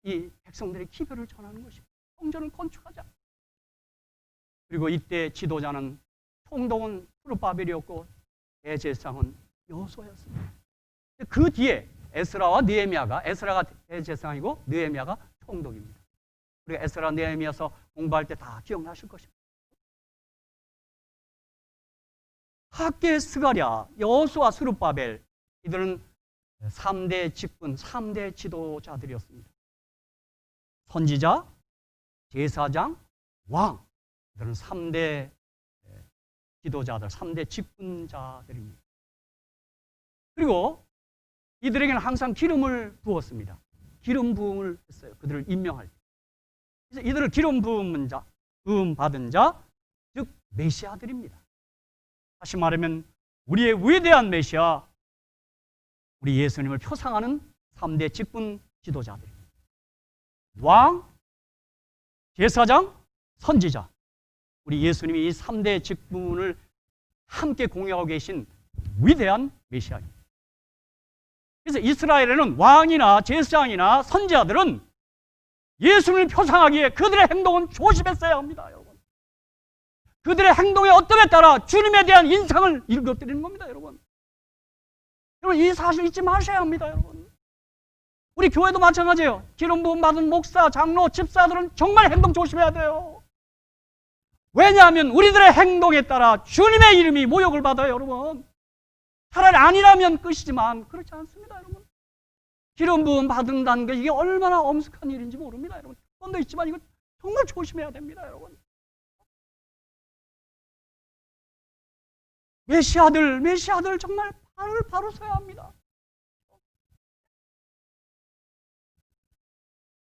이 백성들의 기별을 전하는 것입니다. 성전을 건축하자. 그리고 이때 지도자는 총독은 스룹바벨이었고 대제사장은 여호수아였습니다. 그 뒤에 에스라와 느헤미야가, 에스라가 대제사장이고 느헤미야가 총독입니다. 우리가 에스라 느헤미야서 공부할 때 다 기억나실 것입니다. 학개 스가랴, 여호수아, 스룹바벨, 이들은 3대 직분, 3대 지도자들이었습니다. 선지자, 제사장, 왕, 이들은 3대 지도자들, 3대 직분자들입니다. 그리고 이들에게는 항상 기름을 부었습니다. 기름 부음을 했어요. 그들을 임명할 때. 그래서 이들을 기름 부음 받은 자, 즉 메시아들입니다. 다시 말하면 우리의 위대한 메시아, 우리 예수님을 표상하는 3대 직분 지도자들입니다. 왕, 제사장, 선지자, 우리 예수님이 이 3대 직분을 함께 공유하고 계신 위대한 메시아입니다. 그래서 이스라엘에는 왕이나 제사장이나 선지자들은 예수님을 표상하기에 그들의 행동은 조심했어야 합니다, 여러분. 그들의 행동의 어떠에 따라 주님에 대한 인상을 읽어드리는 겁니다, 여러분. 여러분, 이 사실 잊지 마셔야 합니다, 여러분. 우리 교회도 마찬가지예요. 기름 부음 받은 목사, 장로, 집사들은 정말 행동 조심해야 돼요. 왜냐하면 우리들의 행동에 따라 주님의 이름이 모욕을 받아요, 여러분. 차라리 아니라면 끝이지만 그렇지 않습니다, 여러분. 기름 부음 받는다는 게 이게 얼마나 엄숙한 일인지 모릅니다, 여러분. 그런도 있지만 이거 정말 조심해야 됩니다, 여러분. 메시아들 정말 발을 바로 서야 합니다.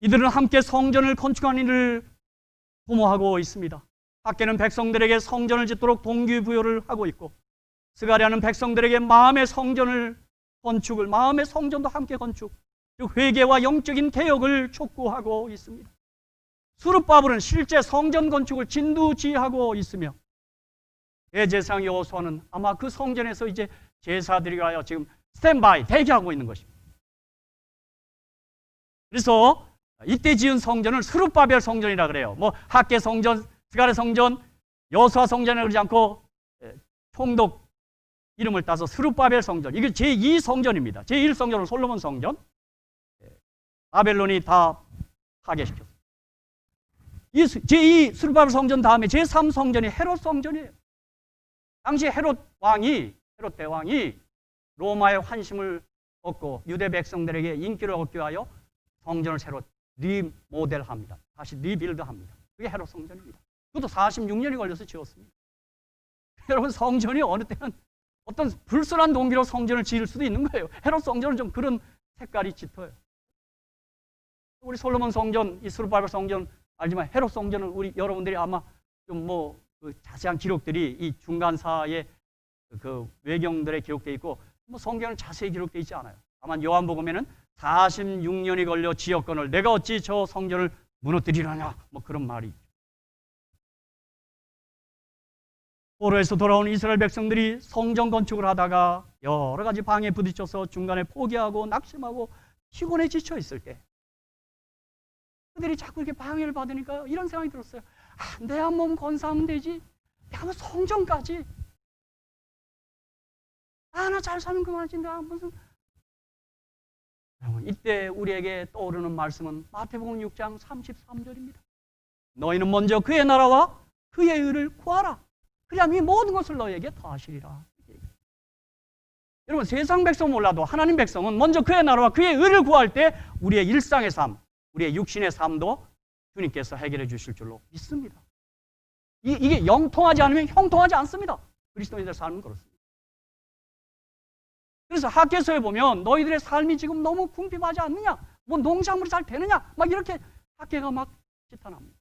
이들은 함께 성전을 건축하는 일을 도모하고 있습니다. 학개는 백성들에게 성전을 짓도록 동기부여를 하고 있고, 스가랴는 백성들에게 마음의 성전을 건축을, 마음의 성전도 함께 건축, 즉 회개와 영적인 개혁을 촉구하고 있습니다. 스룹바벨은 실제 성전 건축을 진두지휘하고 있으며, 대제사장 여호수아는 아마 그 성전에서 이제 제사드리기 위하여 지금 스탠바이 대기하고 있는 것입니다. 그래서 이때 지은 성전을 스룹바벨 성전이라 그래요. 뭐 학개 성전, 스가랴 성전, 여호수아 성전을 그러지 않고 총독 이름을 따서 스룹바벨 성전. 이게 제2 성전입니다. 제1 성전은 솔로몬 성전. 바벨론이 다 파괴시켰어요. 이 제2 스룹바벨 성전 다음에 제3 성전이 헤롯 성전이에요. 당시 헤롯 대왕이 로마의 환심을 얻고 유대 백성들에게 인기를 얻기 위하여 성전을 새로 리모델합니다. 다시 리빌드합니다. 그게 헤롯 성전입니다. 그것도 46년이 걸려서 지었습니다. 여러분, 성전이 어느 때는 어떤 불순한 동기로 성전을 지을 수도 있는 거예요. 헤롯 성전은 좀 그런 색깔이 짙어요. 우리 솔로몬 성전, 이 스룹바벨 성전 알지만 헤롯 성전은 우리 여러분들이 아마 좀 그 자세한 기록들이 이 중간사의 그 외경들에 기록되어 있고, 뭐 성경은 자세히 기록되어 있지 않아요. 다만 요한복음에는 46년이 걸려 지었거늘 내가 어찌 저 성전을 무너뜨리려냐, 뭐 그런 말이 있죠. 포로에서 돌아온 이스라엘 백성들이 성전 건축을 하다가 여러 가지 방해에 부딪혀서 중간에 포기하고 낙심하고 피곤해 지쳐 있을 때, 그들이 자꾸 이렇게 방해를 받으니까 이런 생각이 들었어요. 내 한 몸 건사하면 되지, 내가 뭐 성전까지, 나 잘 사는 그만이지, 내가 무슨. 여러분, 이때 우리에게 떠오르는 말씀은 마태복음 6장 33절입니다. 너희는 먼저 그의 나라와 그의 의를 구하라. 그리하면 이 모든 것을 너희에게 더하시리라. 여러분, 세상 백성은 몰라도 하나님 백성은 먼저 그의 나라와 그의 의를 구할 때 우리의 일상의 삶, 우리의 육신의 삶도 주님께서 해결해 주실 줄로 믿습니다. 이게 영통하지 않으면 형통하지 않습니다. 그리스도인들 삶은 그렇습니다. 그래서 학개서에 보면 너희들의 삶이 지금 너무 궁핍하지 않느냐, 뭐 농작물이 잘 되느냐, 막 이렇게 학개가 막 지탄합니다.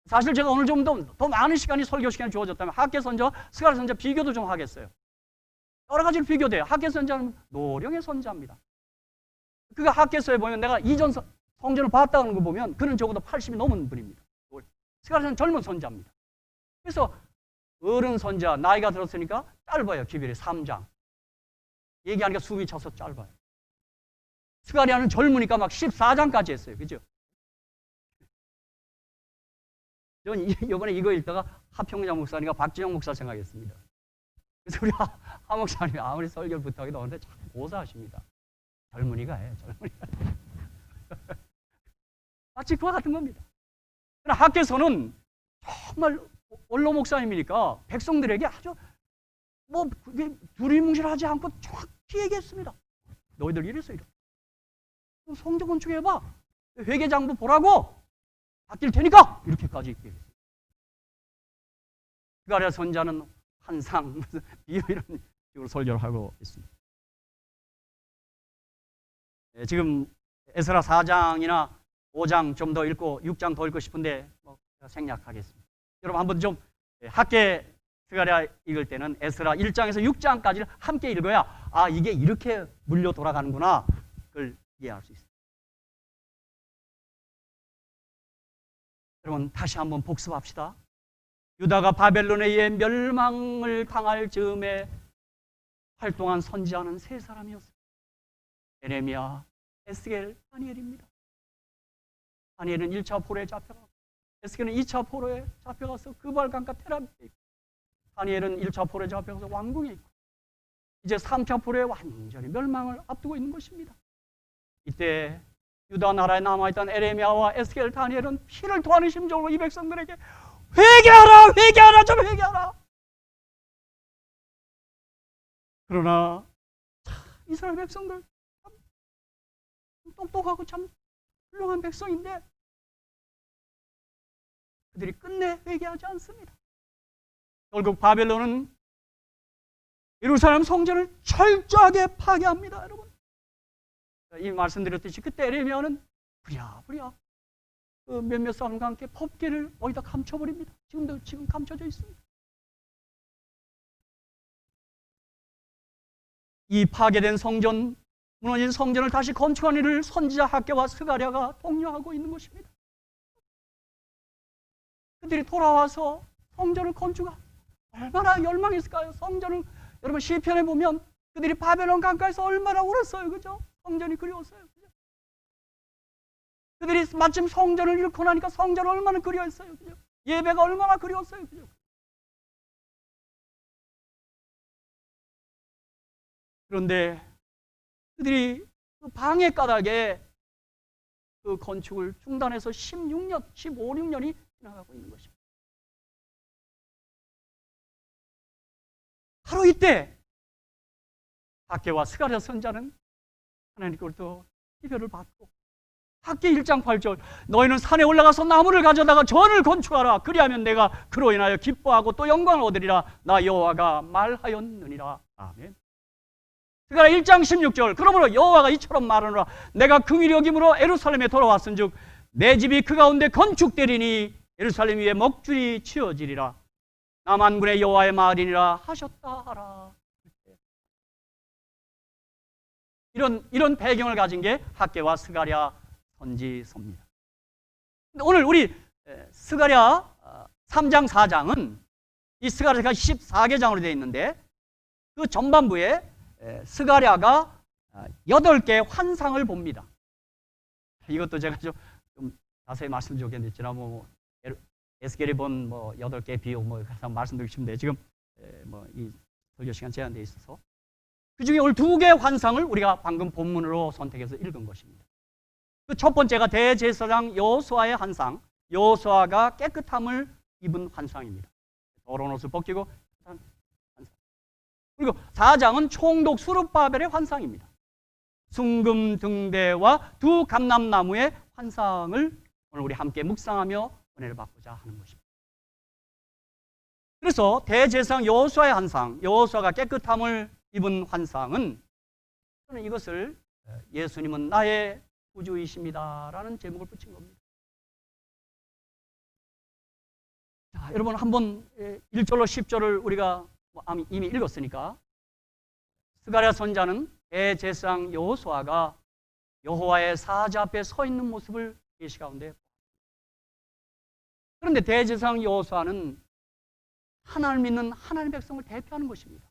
사실 제가 오늘 좀 더 많은 시간이 설교 시간이 주어졌다면 학개 선지와 스가랴 선지 비교도 좀 하겠어요. 여러 가지로 비교돼요. 학개 선지자는 노령의 선지자입니다. 그가 학개서에 보면 내가 이전 성전을 봤다는 거 보면 그는 적어도 80이 넘은 분입니다. 스가랴는 젊은 선지자입니다. 그래서 어른 선지자, 나이가 들었으니까 짧아요. 기별이 3장. 얘기하니까 숨이 차서 짧아요. 스가랴는 젊으니까 막 14장까지 했어요. 그죠? 저는 이번에 이거 읽다가 하평장 목사님과 박진영 목사 생각했습니다. 그래서 우리 하 목사님이 아무리 설교를 부탁해도 오는데 자꾸 고사하십니다. 젊은이가 해, 젊은이가. 마치 그와 같은 겁니다. 그러나 학개서는 정말 원로 목사님이니까 백성들에게 아주 뭐 두리뭉실하지 않고 정확히 얘기했습니다. 너희들 이래서 이래. 성전 건축해봐. 회계장부 보라고. 바뀔 테니까. 이렇게까지 얘기했어요. 스가랴 선자는 환상, 비유 이런 식으로 설교를 하고 있습니다. 네, 지금 에스라 4장이나 5장 좀 더 읽고 6장 더 읽고 싶은데 뭐 제가 생략하겠습니다. 여러분 한번 좀 학개 스가랴 읽을 때는 에스라 1장에서 6장까지를 함께 읽어야 이게 이렇게 물려 돌아가는구나 그걸 이해할 수 있습니다. 여러분 다시 한번 복습합시다. 유다가 바벨론에 의해 멸망을 당할 즈음에 활동한 선지자는 세 사람이었습니다. 에레미야, 에스겔, 다니엘입니다. 다니엘은 1차 포로에 잡혀가고 에스겔은 2차 포로에 잡혀가서 그발강가 테라비에 있고 다니엘은 1차 포로에 잡혀가서 왕궁에 있고 이제 3차 포로에 완전히 멸망을 앞두고 있는 것입니다. 이때 유다 나라에 남아있던 에레미야와 에스겔, 다니엘은 피를 토하는 심정으로 이 백성들에게 회개하라! 회개하라! 좀 회개하라! 그러나 이스라엘 백성들 참 똑똑하고 참 훌륭한 백성인데 그들이 끝내 회개하지 않습니다. 결국 바벨론은 예루살렘 성전을 철저하게 파괴합니다, 여러분. 이 말씀드렸듯이 그때 에레미야는 부랴부랴 그 몇몇 사람과 함께 법궤를 어디다 감춰버립니다. 지금 감춰져 있습니다. 이 파괴된 성전, 무너진 성전을 다시 건축하는 일을 선지자 학개와 스가랴가 독려하고 있는 것입니다. 그들이 돌아와서 성전을 건축하고 얼마나 열망했을까요? 성전을 여러분 시편에 보면 그들이 바벨론 강가에서 얼마나 울었어요, 그죠? 성전이 그리웠어요, 그죠? 그들이 마침 성전을 잃고 나니까 성전을 얼마나 그리웠어요, 그죠? 예배가 얼마나 그리웠어요, 그죠? 그런데 그들이 그 방해 까닭에 그 건축을 중단해서 16년, 16년이 지나가고 있는 것입니다. 바로 이때 학개와 스가랴 선자는 하나님께로부터 기별을 받고 학개 1장 8절 너희는 산에 올라가서 나무를 가져다가 전을 건축하라. 그리하면 내가 그로 인하여 기뻐하고 또 영광을 얻으리라. 나 여호와가 말하였느니라. 아멘. 스가랴 1장 16절 그러므로 여호와가 이처럼 말하노라. 내가 긍휼히 여김으로 예루살렘에 돌아왔은즉 내 집이 그 가운데 건축되리니 예루살렘 위에 먹줄이 치어지리라. 나 만군의 여호와의 마을이니라 하셨다 하라. 이런 배경을 가진 게 학개와 스가랴 선지서입니다. 오늘 우리 스가랴 3장 4장은 이 스가랴가 14개장으로 되어 있는데 그 전반부에 스가랴가 8개의 환상을 봅니다. 이것도 제가 좀 자세히 말씀드리겠지만 에스겔이 본 8개의 비유 말씀드리고 싶은데 지금 이 설교 시간 제한되어 있어서 그 중에 오늘 2개의 환상을 우리가 방금 본문으로 선택해서 읽은 것입니다. 그 첫 번째가 대제사장 여호수아의 환상, 여호수아가 깨끗함을 입은 환상입니다. 더러운 옷을 벗기고 환상. 그리고 4장은 총독 수룹바벨의 환상입니다. 순금 등대와 두 감람나무의 환상을 오늘 우리 함께 묵상하며 은혜를 받고자 하는 것입니다. 그래서 대제사장 여호수아의 환상, 여호수아가 깨끗함을 입은 환상은 저는 이것을 예수님은 나의 구주이십니다라는 제목을 붙인 겁니다. 자, 여러분 한번 1절로 10절을 우리가 이미 읽었으니까 스가랴 선자는 대제사장 여호수아가 여호와의 사자 앞에 서 있는 모습을 계시 가운데 그런데 대제사장 여호수아는 하나님을 믿는 하나님의 백성을 대표하는 것입니다.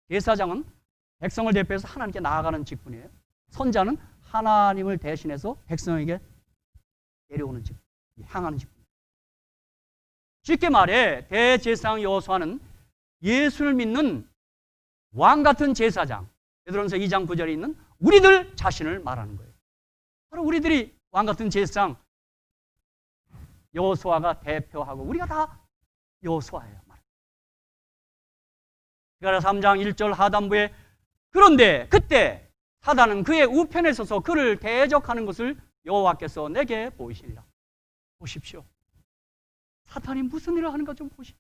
제사장은 백성을 대표해서 하나님께 나아가는 직분이에요. 선자는 하나님을 대신해서 백성에게 내려오는 직분, 향하는 직분. 쉽게 말해 대제사장 여호수아는 예수를 믿는 왕 같은 제사장, 베드로전서 2장 9절에 있는 우리들 자신을 말하는 거예요. 바로 우리들이 왕 같은 제사장 여호수아가 대표하고 우리가 다 여호수아예요. 스가랴 3장 1절 하단부에 그런데 그때 사단은 그의 우편에 서서 그를 대적하는 것을 여호와께서 내게 보이시니라. 보십시오. 사탄이 무슨 일을 하는가 좀 보십시오.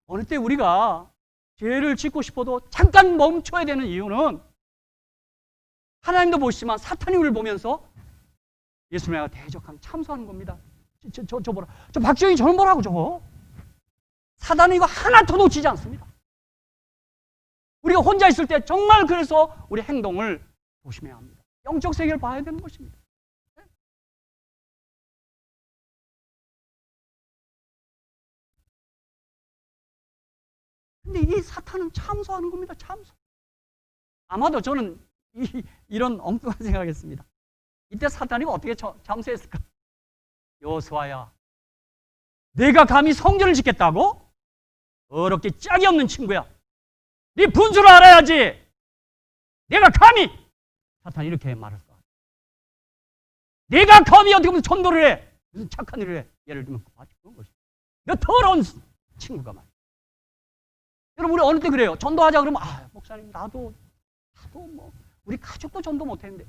어느 때 우리가 죄를 짓고 싶어도 잠깐 멈춰야 되는 이유는 하나님도 보시지만 사탄이 우리를 보면서 예수님과 대적하는 참소하는 겁니다. 저 보라. 저 박정희 저는 뭐라고 저거. 사단은 이거 하나도 놓치지 않습니다. 우리가 혼자 있을 때 정말 그래서 우리 행동을 조심해야 합니다. 영적 세계를 봐야 되는 것입니다. 근데 이 사탄은 참소하는 겁니다. 참소. 아마도 저는 이런 엉뚱한 생각했습니다. 이때 사탄이 어떻게 참소했을까? 여호수아야, 내가 감히 성전을 짓겠다고? 어렵게 짝이 없는 친구야. 네 분수를 알아야지. 내가 감히 사탄이 이렇게 말할 것 같아. 내가 감히 어떻게 무슨 전도를 해? 무슨 착한 일을 해? 예를 들면 그런 것이. 너 더러운 친구가 말이야. 여러분 우리 어느 때 그래요? 전도하자 그러면 목사님 나도 뭐 우리 가족도 전도 못했는데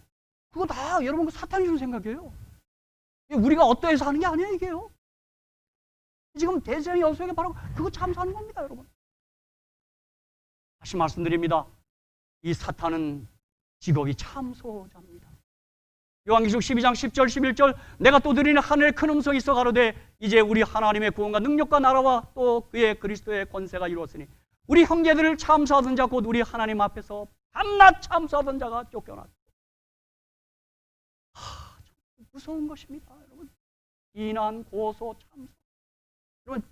그거 다 여러분 사탄이 주는 생각이에요. 우리가 어떠해서 하는 게 아니에요 이게요. 지금 대제사장 여호수아에게 바로 그거 참소하는 겁니다 여러분. 다시 말씀드립니다. 이 사탄은 직업이 참소자입니다. 요한계시록 12장 10절 11절 내가 또 들으니 하늘에 큰 음성이 있어 가로되 이제 우리 하나님의 구원과 능력과 나라와 또 그의 그리스도의 권세가 이루었으니 우리 형제들을 참소하던 자 곧 우리 하나님 앞에서 밤낮 참소하던 자가 쫓겨났다. 무서운 것입니다. 여러분, 비난, 고소, 참소. 여러분,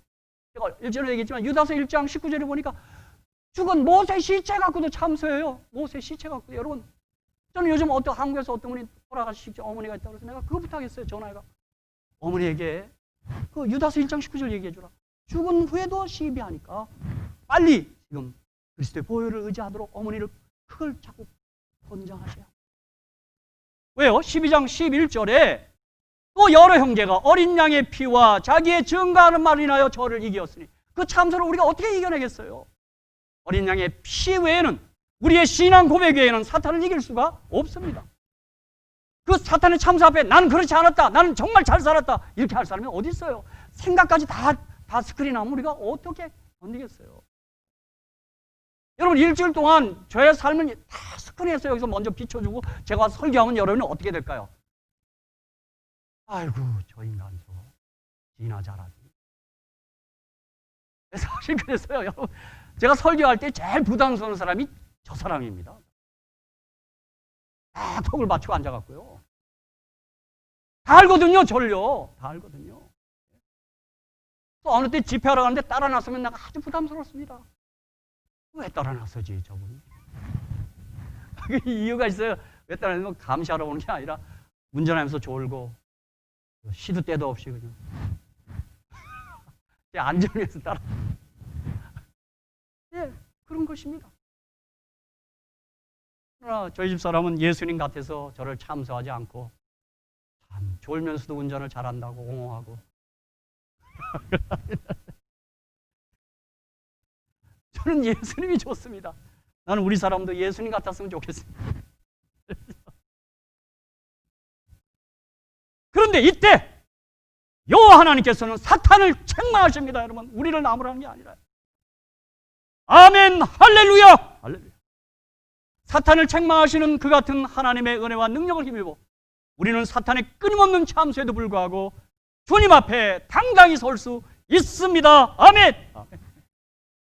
제가 일전에 얘기했지만 유다서 1장 19절에 보니까 죽은 모세 시체 갖고도 참소해요. 모세 시체 갖고도. 여러분, 저는 요즘 한국에서 어떤 분이 돌아가신 어머니가 있다고 해서 내가 그거부터 하겠어요. 전화해가 어머니에게 그 유다서 1장 19절 얘기해 주라. 죽은 후에도 시비하니까 빨리 지금 그리스도의 보혈을 의지하도록 어머니를 그걸 자꾸 권장하세요. 왜요? 12장 11절에 또 여러 형제가 어린 양의 피와 자기의 증거하는 말을 인하여 저를 이기었으니 그 참소를 우리가 어떻게 이겨내겠어요? 어린 양의 피 외에는 우리의 신앙 고백 외에는 사탄을 이길 수가 없습니다. 그 사탄의 참소 앞에 나는 그렇지 않았다, 나는 정말 잘 살았다 이렇게 할 사람이 어디 있어요? 생각까지 다 스크린하면 우리가 어떻게 견디겠어요? 여러분, 일주일 동안 저의 삶을 다 스크린에서 여기서 먼저 비춰주고 제가 설교하면 여러분은 어떻게 될까요? 아이고, 저 인간 저거 지나 잘하지. 사실 그랬어요. 여러분, 제가 설교할 때 제일 부담스러운 사람이 저 사람입니다. 다 턱을 맞추고 앉아갖고요. 다 알거든요, 저를요. 다 알거든요. 또 어느 때 집회하러 가는데 따라 나서면 내가 아주 부담스럽습니다. 왜 따라 나서지, 저분이? 이유가 있어요. 왜 따라 나서면 감시하러 오는 게 아니라 운전하면서 졸고 시도 때도 없이 그냥 안전을 위해서 따라. 예, 그런 것입니다. 그러나 저희 집 사람은 예수님 같아서 저를 참소하지 않고 참 졸면서도 운전을 잘한다고 옹호하고 저는 예수님이 좋습니다. 나는 우리 사람도 예수님 같았으면 좋겠습니다. 그런데 이때 여호와 하나님께서는 사탄을 책망하십니다. 여러분, 우리를 나무라는 게 아니라. 아멘, 할렐루야, 할렐루야. 사탄을 책망하시는 그 같은 하나님의 은혜와 능력을 힘입어 우리는 사탄의 끊임없는 참소에도 불구하고 주님 앞에 당당히 설 수 있습니다. 아멘. 아멘.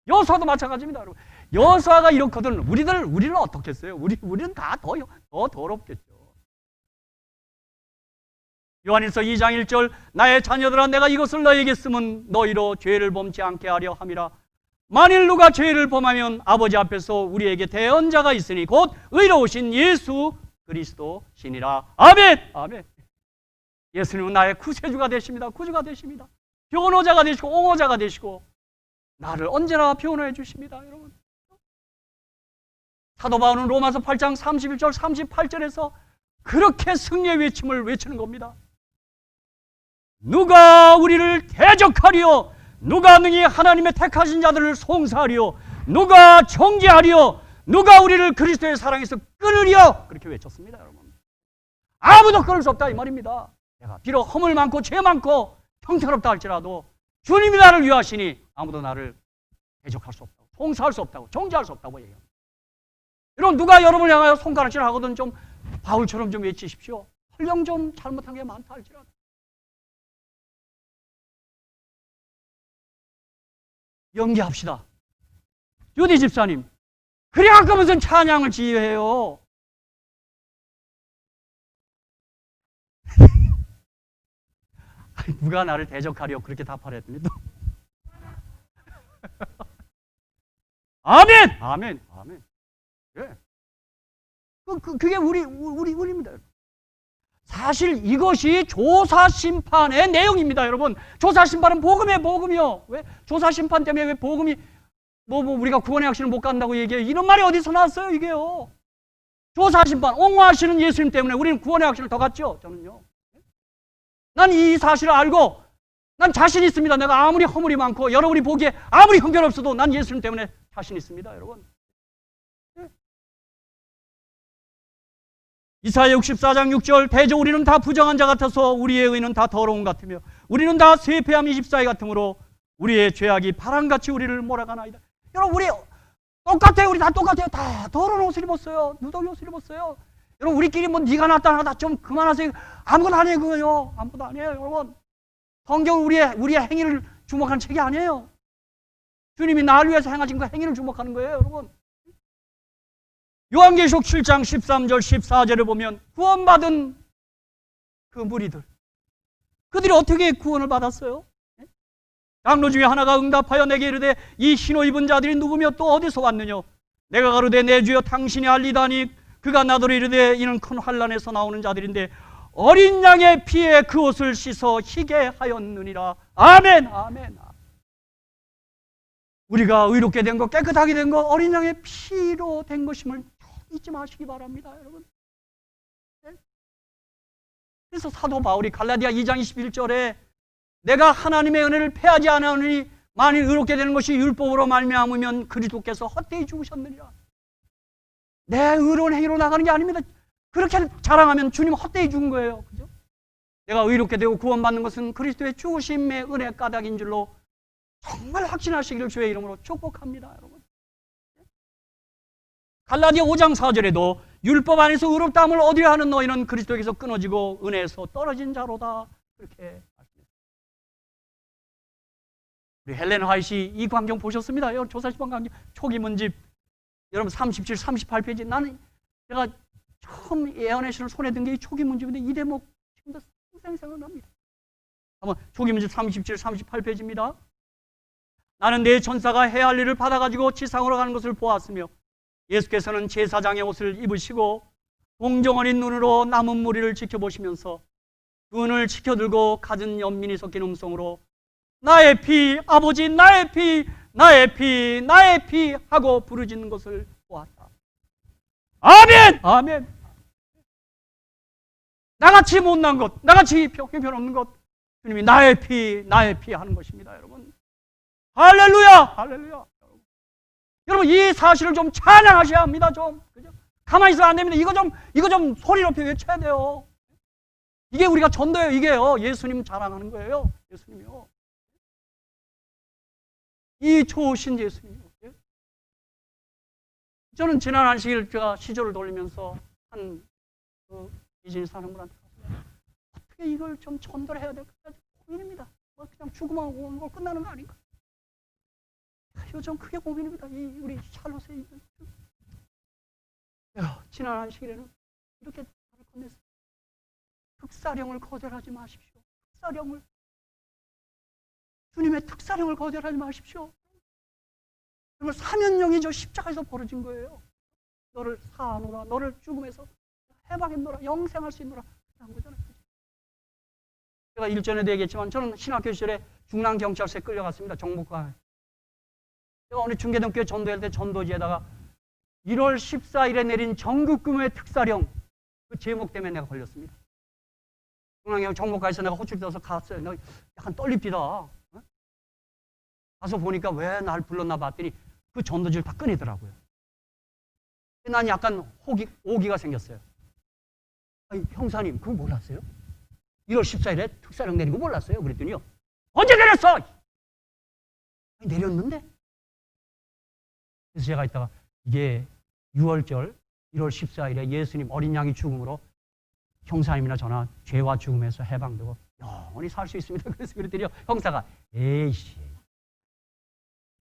여호수아도 마찬가지입니다, 여러분. 여호수아가 이렇거든 우리는 어떻겠어요? 우리는 다 더 더럽겠죠. 요한일서 2장 1절 나의 자녀들아 내가 이것을 너희에게 쓰면 너희로 죄를 범치 않게 하려 함이라. 만일 누가 죄를 범하면 아버지 앞에서 우리에게 대언자가 있으니 곧 의로우신 예수 그리스도시니라. 아멘. 아멘. 예수님은 나의 구세주가 되십니다. 구주가 되십니다. 변호자가 되시고 옹호자가 되시고 나를 언제나 변호해 주십니다. 여러분, 사도 바울은 로마서 8장 31절 38절에서 그렇게 승리의 외침을 외치는 겁니다. 누가 우리를 대적하리요? 누가 능히 하나님의 택하신 자들을 송사하리요? 누가 정죄하리요? 누가 우리를 그리스도의 사랑에서 끊으리요? 그렇게 외쳤습니다, 여러분. 아무도 끊을 수 없다 이 말입니다. 내가 비록 허물 많고 죄 많고 형편없다 할지라도 주님이 나를 위하시니 아무도 나를 대적할 수 없다고, 송사할 수 없다고, 정죄할 수 없다고 얘기합니다. 여러분, 누가 여러분을 향하여 손가락질 하거든 좀 바울처럼 좀 외치십시오. 설령 좀 잘못한 게 많다 할지라도. 연기합시다. 유디 집사님, 그래 아까 무슨 찬양을 지휘해요? 누가 나를 대적하려 그렇게 답하려 했더니 또 아멘! 아멘! 아멘! 예. 그게 우리입니다. 사실 이것이 조사심판의 내용입니다, 여러분. 조사심판은 복음이에요, 복음이요. 왜? 조사심판 때문에 왜 복음이 우리가 구원의 확신을 못 간다고 얘기해요. 이런 말이 어디서 나왔어요, 이게요. 조사심판, 옹호하시는 예수님 때문에 우리는 구원의 확신을 더 갖죠, 저는요. 난 이 사실을 알고 난 자신 있습니다. 내가 아무리 허물이 많고 여러분이 보기에 아무리 형편없어도 난 예수님 때문에 자신 있습니다, 여러분. 네. 이사야 64장 6절 대저 우리는 다 부정한 자 같아서 우리의 의는 다 더러운 같으며 우리는 다 쇠폐함 24일 같으므로 우리의 죄악이 바람같이 우리를 몰아가나이다. 여러분, 우리 똑같아요. 우리 다 똑같아요. 다 더러운 옷을 입었어요. 누더기 옷을 입었어요. 여러분, 우리끼리 뭐 네가 낫다 나다 좀 그만하세요. 아무것도 아니에요, 그거요. 아무것도 아니에요, 여러분. 성경은 우리의 행위를 주목하는 책이 아니에요. 주님이 나를 위해서 행하신 그 행위를 주목하는 거예요, 여러분. 요한계시록 7장 13절 14절을 보면 구원받은 그 무리들, 그들이 어떻게 구원을 받았어요? 장로 중에 하나가 응답하여 내게 이르되 이 흰옷 입은 자들이 누구며 또 어디서 왔느냐? 내가 가로되 내 주여 당신이 알리다니. 그가 나더러 이르되 이는 큰 환난에서 나오는 자들인데 어린 양의 피에 그 옷을 씻어 희게 하였느니라. 아멘, 아멘. 우리가 의롭게 된 것, 깨끗하게 된 것, 어린 양의 피로 된 것임을 잊지 마시기 바랍니다, 여러분. 네? 그래서 사도 바울이 갈라디아 2장 21절에 내가 하나님의 은혜를 패하지 않으니 만일 의롭게 되는 것이 율법으로 말미암으면 그리스도께서 헛되이 죽으셨느니라. 내 의로운 행위로 나가는 게 아닙니다. 그렇게 자랑하면 주님 헛되이 죽은 거예요. 그죠? 내가 의롭게 되고 구원받는 것은 그리스도의 죽으심의 은혜 까닭인 줄로 정말 확신하시기를 주의 이름으로 축복합니다, 여러분. 갈라디아 5장 4절에도 율법 안에서 의롭다함을 얻으려 하는 너희는 그리스도에게서 끊어지고 은혜에서 떨어진 자로다. 그렇게 말씀합니다. 우리 헬렌 화이트 이 광경 보셨습니다. 여러분, 조사시방 광경 초기 문집 여러분 37, 38페이지. 나는 제가 처음 예언의 신을 손에 든 게 이 초기 문집인데 이 대목 지금도 생생합니다. 한번 초기 문집 37, 38페이지입니다. 나는 내 천사가 해야 할 일을 받아가지고 지상으로 가는 것을 보았으며 예수께서는 제사장의 옷을 입으시고 공정어린 눈으로 남은 무리를 지켜보시면서 눈을 치켜들고 갖은 연민이 섞인 음성으로 나의 피, 아버지 나의 피, 나의 피, 나의 피 하고 부르짖는 것을 보았다. 아멘! 아멘! 나같이 못난 것, 나같이 형편없는 것, 주님이 나의 피 하는 것입니다, 여러분. 할렐루야! 할렐루야! 여러분, 이 사실을 좀 찬양하셔야 합니다, 좀. 그죠? 가만히 있으면 안 됩니다. 이거 좀 소리 높이 외쳐야 돼요. 이게 우리가 전도예요, 이게요. 예수님 자랑하는 거예요. 예수님이요. 이 좋으신 예수님이요. 저는 지난 안식일 제가 시조를 돌리면서 이진이 사는 분한테 어떻게 이걸 좀 전도를 해야 될까 고민입니다. 그냥 죽음하고 오는 걸 끝나는 거 아닌가? 요즘 크게 고민입니다. 우리 샬롯에 있는 지난 안식일에는 이렇게 말을 건넸어요. 특사령을 거절하지 마십시오. 특사령을 주님의 특사령을 거절하지 마십시오. 정말 사면령이 저 십자가에서 벌어진 거예요. 너를 사하노라, 너를 죽음에서 해방했노라, 영생할 수 있노라 한 거잖아요. 제가 일전에도 얘기했지만 저는 신학교 시절에 중랑경찰서에 끌려갔습니다. 정복과 제가 어느 중계동교회 전도할 때 전도지에다가 1월 14일에 내린 전국금의 특사령 그 제목 때문에 내가 걸렸습니다. 중랑경 정복가에서 내가 호출 떠서 갔어요. 내가 약간 떨립니다. 가서 보니까 왜 날 불렀나 봤더니 그 전도지를 다 꺼내더라고요. 난 약간 오기가 생겼어요. 아니, 형사님 그거 몰랐어요? 1월 14일에 특사령 내린 거 몰랐어요? 그랬더니요. 언제 내렸어? 아니, 내렸는데? 그래서 제가 이따가 이게 6월절 1월 14일에 예수님 어린 양이 죽음으로 형사님이나 저나 죄와 죽음에서 해방되고 영원히 살 수 있습니다. 그래서 그랬더니요. 형사가 에이씨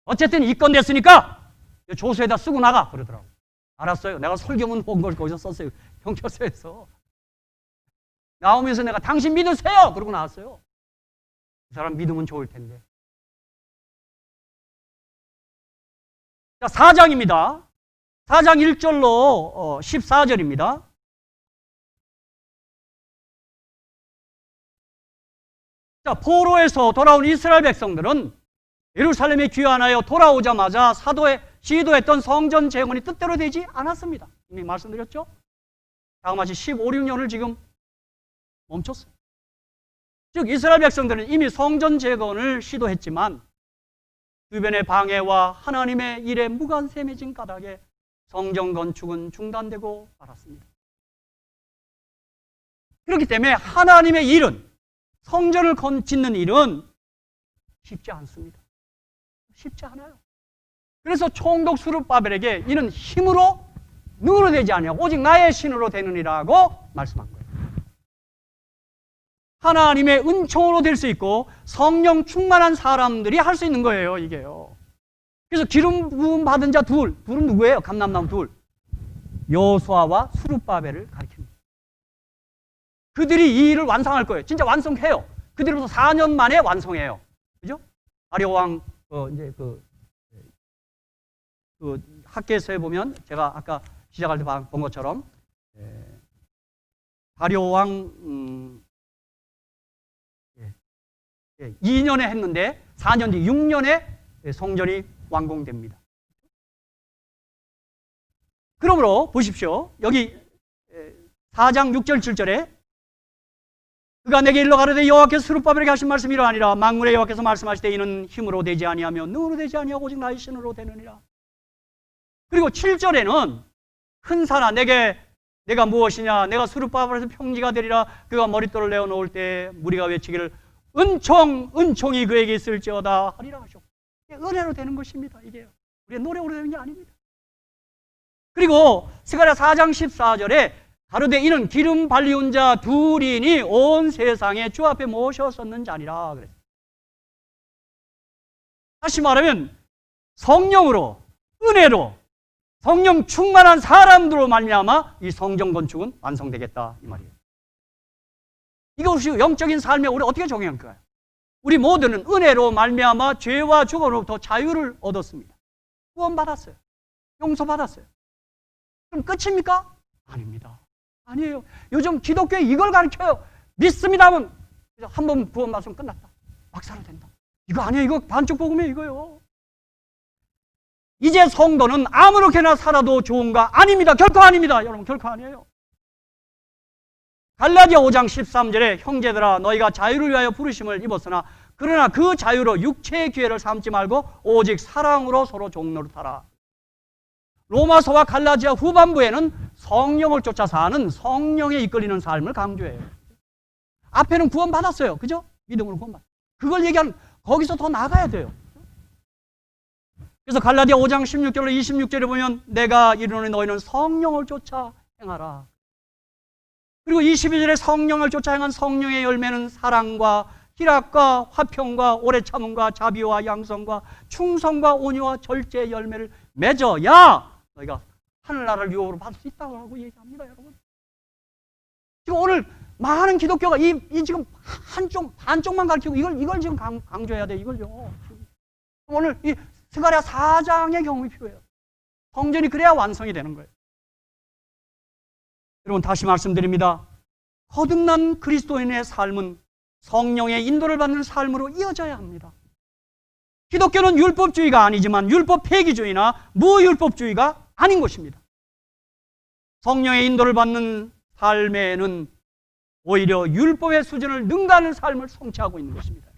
어쨌든 이건 됐으니까 조서에다 쓰고 나가 그러더라고. 알았어요. 내가 설교문 온 걸 거기서 썼어요. 경찰서에서. 나오면서 내가 당신 믿으세요 그러고 나왔어요. 그 사람 믿으면 좋을 텐데. 자, 4장입니다. 4장 1절로 14절입니다. 자, 포로에서 돌아온 이스라엘 백성들은 예루살렘에 귀환하여 돌아오자마자 시도했던 성전 재건이 뜻대로 되지 않았습니다. 이미 말씀드렸죠? 다음같이 15, 16년을 지금 멈췄어요. 즉 이스라엘 백성들은 이미 성전 재건을 시도했지만 주변의 방해와 하나님의 일에 무관심해진 까닭에 성전 건축은 중단되고 말았습니다. 그렇기 때문에 하나님의 일은 성전을 짓는 일은 쉽지 않습니다. 쉽지 않아요. 그래서 총독 스룹바벨에게 이는 힘으로 능으로 되지 아니하고 오직 나의 신으로 되느니라고 말씀한 거예요. 하나님의 은총으로 될 수 있고 성령 충만한 사람들이 할 수 있는 거예요, 이게요. 그래서 기름 부음 받은 자 둘은 누구예요? 감람나무 둘. 여호수아와 스룹바벨을 가리킵니다. 그들이 이 일을 완성할 거예요. 진짜 완성해요. 그들로부터 4년 만에 완성해요. 그죠? 다리오 왕 이제 그 학계서에 보면 제가 아까 시작할 때 본 것처럼 다리오 왕 2년에 했는데 4년 뒤 6년에 성전이 완공됩니다. 그러므로 보십시오. 여기 4장 6절 7절에 그가 내게 일러 가로되 여호와께서 스룹바벨에게 하신 말씀이 이러하니라. 만군의 여호와께서 말씀하시되 이는 힘으로 되지 아니하며 능으로 되지 아니하고 오직 나의 신으로 되느니라. 그리고 7절에는 큰 산아 내가 무엇이냐, 내가 스룹바벨에서 평지가 되리라. 그가 머릿돌을 내어놓을 때 무리가 외치기를 은총이 그에게 있을지어다 하리라 하셨고, 은혜로 되는 것입니다. 이게요. 우리의 노력으로 되는 게 아닙니다. 그리고 스가랴 4장 14절에 가로되 이는 기름 발리운 자 둘이니 온 세상에 주 앞에 모셨었는 자니라 그랬어요. 다시 말하면 성령으로, 은혜로, 성령 충만한 사람들로 말미암아 이 성전 건축은 완성되겠다 이 말이에요. 이것이 영적인 삶에 우리 어떻게 적용할까요? 우리 모두는 은혜로 말미암아 죄와 죽음으로부터 자유를 얻었습니다. 구원받았어요. 용서받았어요. 그럼 끝입니까? 아닙니다. 아니에요. 요즘 기독교에 이걸 가르쳐요. 믿습니다 하면 한 번 구원받으면 끝났다. 박사로 된다. 이거 아니에요. 이거 반쪽 복음이에요. 이거요. 이제 성도는 아무렇게나 살아도 좋은가? 아닙니다. 결코 아닙니다. 여러분 결코 아니에요. 갈라디아 5장 13절에 형제들아 너희가 자유를 위하여 부르심을 입었으나 그러나 그 자유로 육체의 기회를 삼지 말고 오직 사랑으로 서로 종노릇하라. 로마서와 갈라디아 후반부에는 성령을 쫓아 사는 성령에 이끌리는 삶을 강조해요. 앞에는 구원받았어요. 그죠? 믿음으로 구원받았어요. 그걸 얘기하는 거기서 더 나가야 돼요. 그래서 갈라디아 5장 16절로 26절에 보면 내가 이르노니 너희는 성령을 쫓아 행하라. 그리고 22절에 성령을 쫓아 행한 성령의 열매는 사랑과 희락과 화평과 오래 참음과 자비와 양성과 충성과 온유와 절제의 열매를 맺어야 너희가 하늘나라를 유업으로 받을 수 있다고 얘기합니다, 여러분. 지금 오늘 많은 기독교가 이 지금 반쪽만 가르치고 이걸 지금 강조해야 돼, 이걸요. 오늘 이 스가랴 4장의 경험이 필요해요. 성전이 그래야 완성이 되는 거예요. 여러분 다시 말씀드립니다. 거듭난 그리스도인의 삶은 성령의 인도를 받는 삶으로 이어져야 합니다. 기독교는 율법주의가 아니지만 율법 폐기주의나 무율법주의가 아닌 것입니다. 성령의 인도를 받는 삶에는 오히려 율법의 수준을 능가하는 삶을 성취하고 있는 것입니다.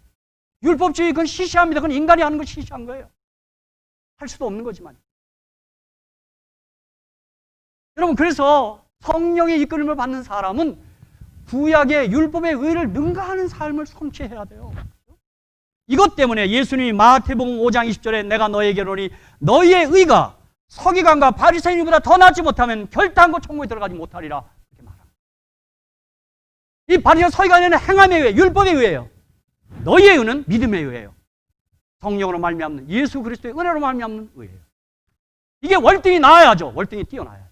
율법주의 그건 시시합니다. 그건 인간이 하는 건 시시한 거예요. 할 수도 없는 거지만. 여러분 그래서 성령의 이끌림을 받는 사람은 구약의 율법의 의를 능가하는 삶을 성취해야 돼요. 이것 때문에 예수님이 마태복음 5장 20절에 내가 너에게로니 너희의 의가 서기관과 바리새인보다 더 낫지 못하면 결단코 천국에 들어가지 못하리라 이렇게 말합니다. 이 바리새인 서기관에는 행함에 의해 율법에 의해요. 너희의 의는 믿음에 의해요. 성령으로 말미암는 예수 그리스도의 은혜로 말미암는 의예요. 이게 월등히 나아야죠. 월등히 뛰어나야죠.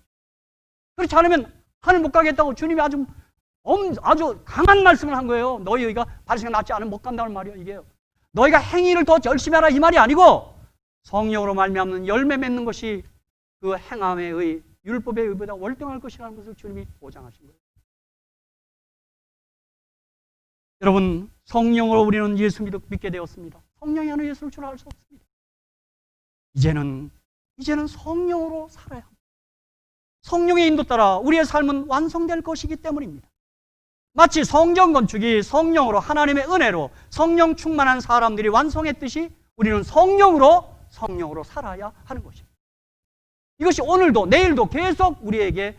그렇지 않으면 하늘 못 가겠다고 주님이 아주 강한 말씀을 한 거예요. 너희 의가 바리새인과 낫지 않으면 못 간다는 말이에요. 이게요. 너희가 행위를 더 열심히 하라 이 말이 아니고 성령으로 말미암는 열매 맺는 것이 그 행함의 의, 율법의 의보다 월등할 것이라는 것을 주님이 보장하신 거예요. 여러분 성령으로 우리는 예수 믿게 되었습니다. 성령이 아니면 예수를 줄 알 수 없습니다. 이제는 성령으로 살아야 합니다. 성령의 인도 따라 우리의 삶은 완성될 것이기 때문입니다. 마치 성전 건축이 성령으로 하나님의 은혜로 성령 충만한 사람들이 완성했듯이 우리는 성령으로 살아야 하는 것입니다. 이것이 오늘도 내일도 계속 우리에게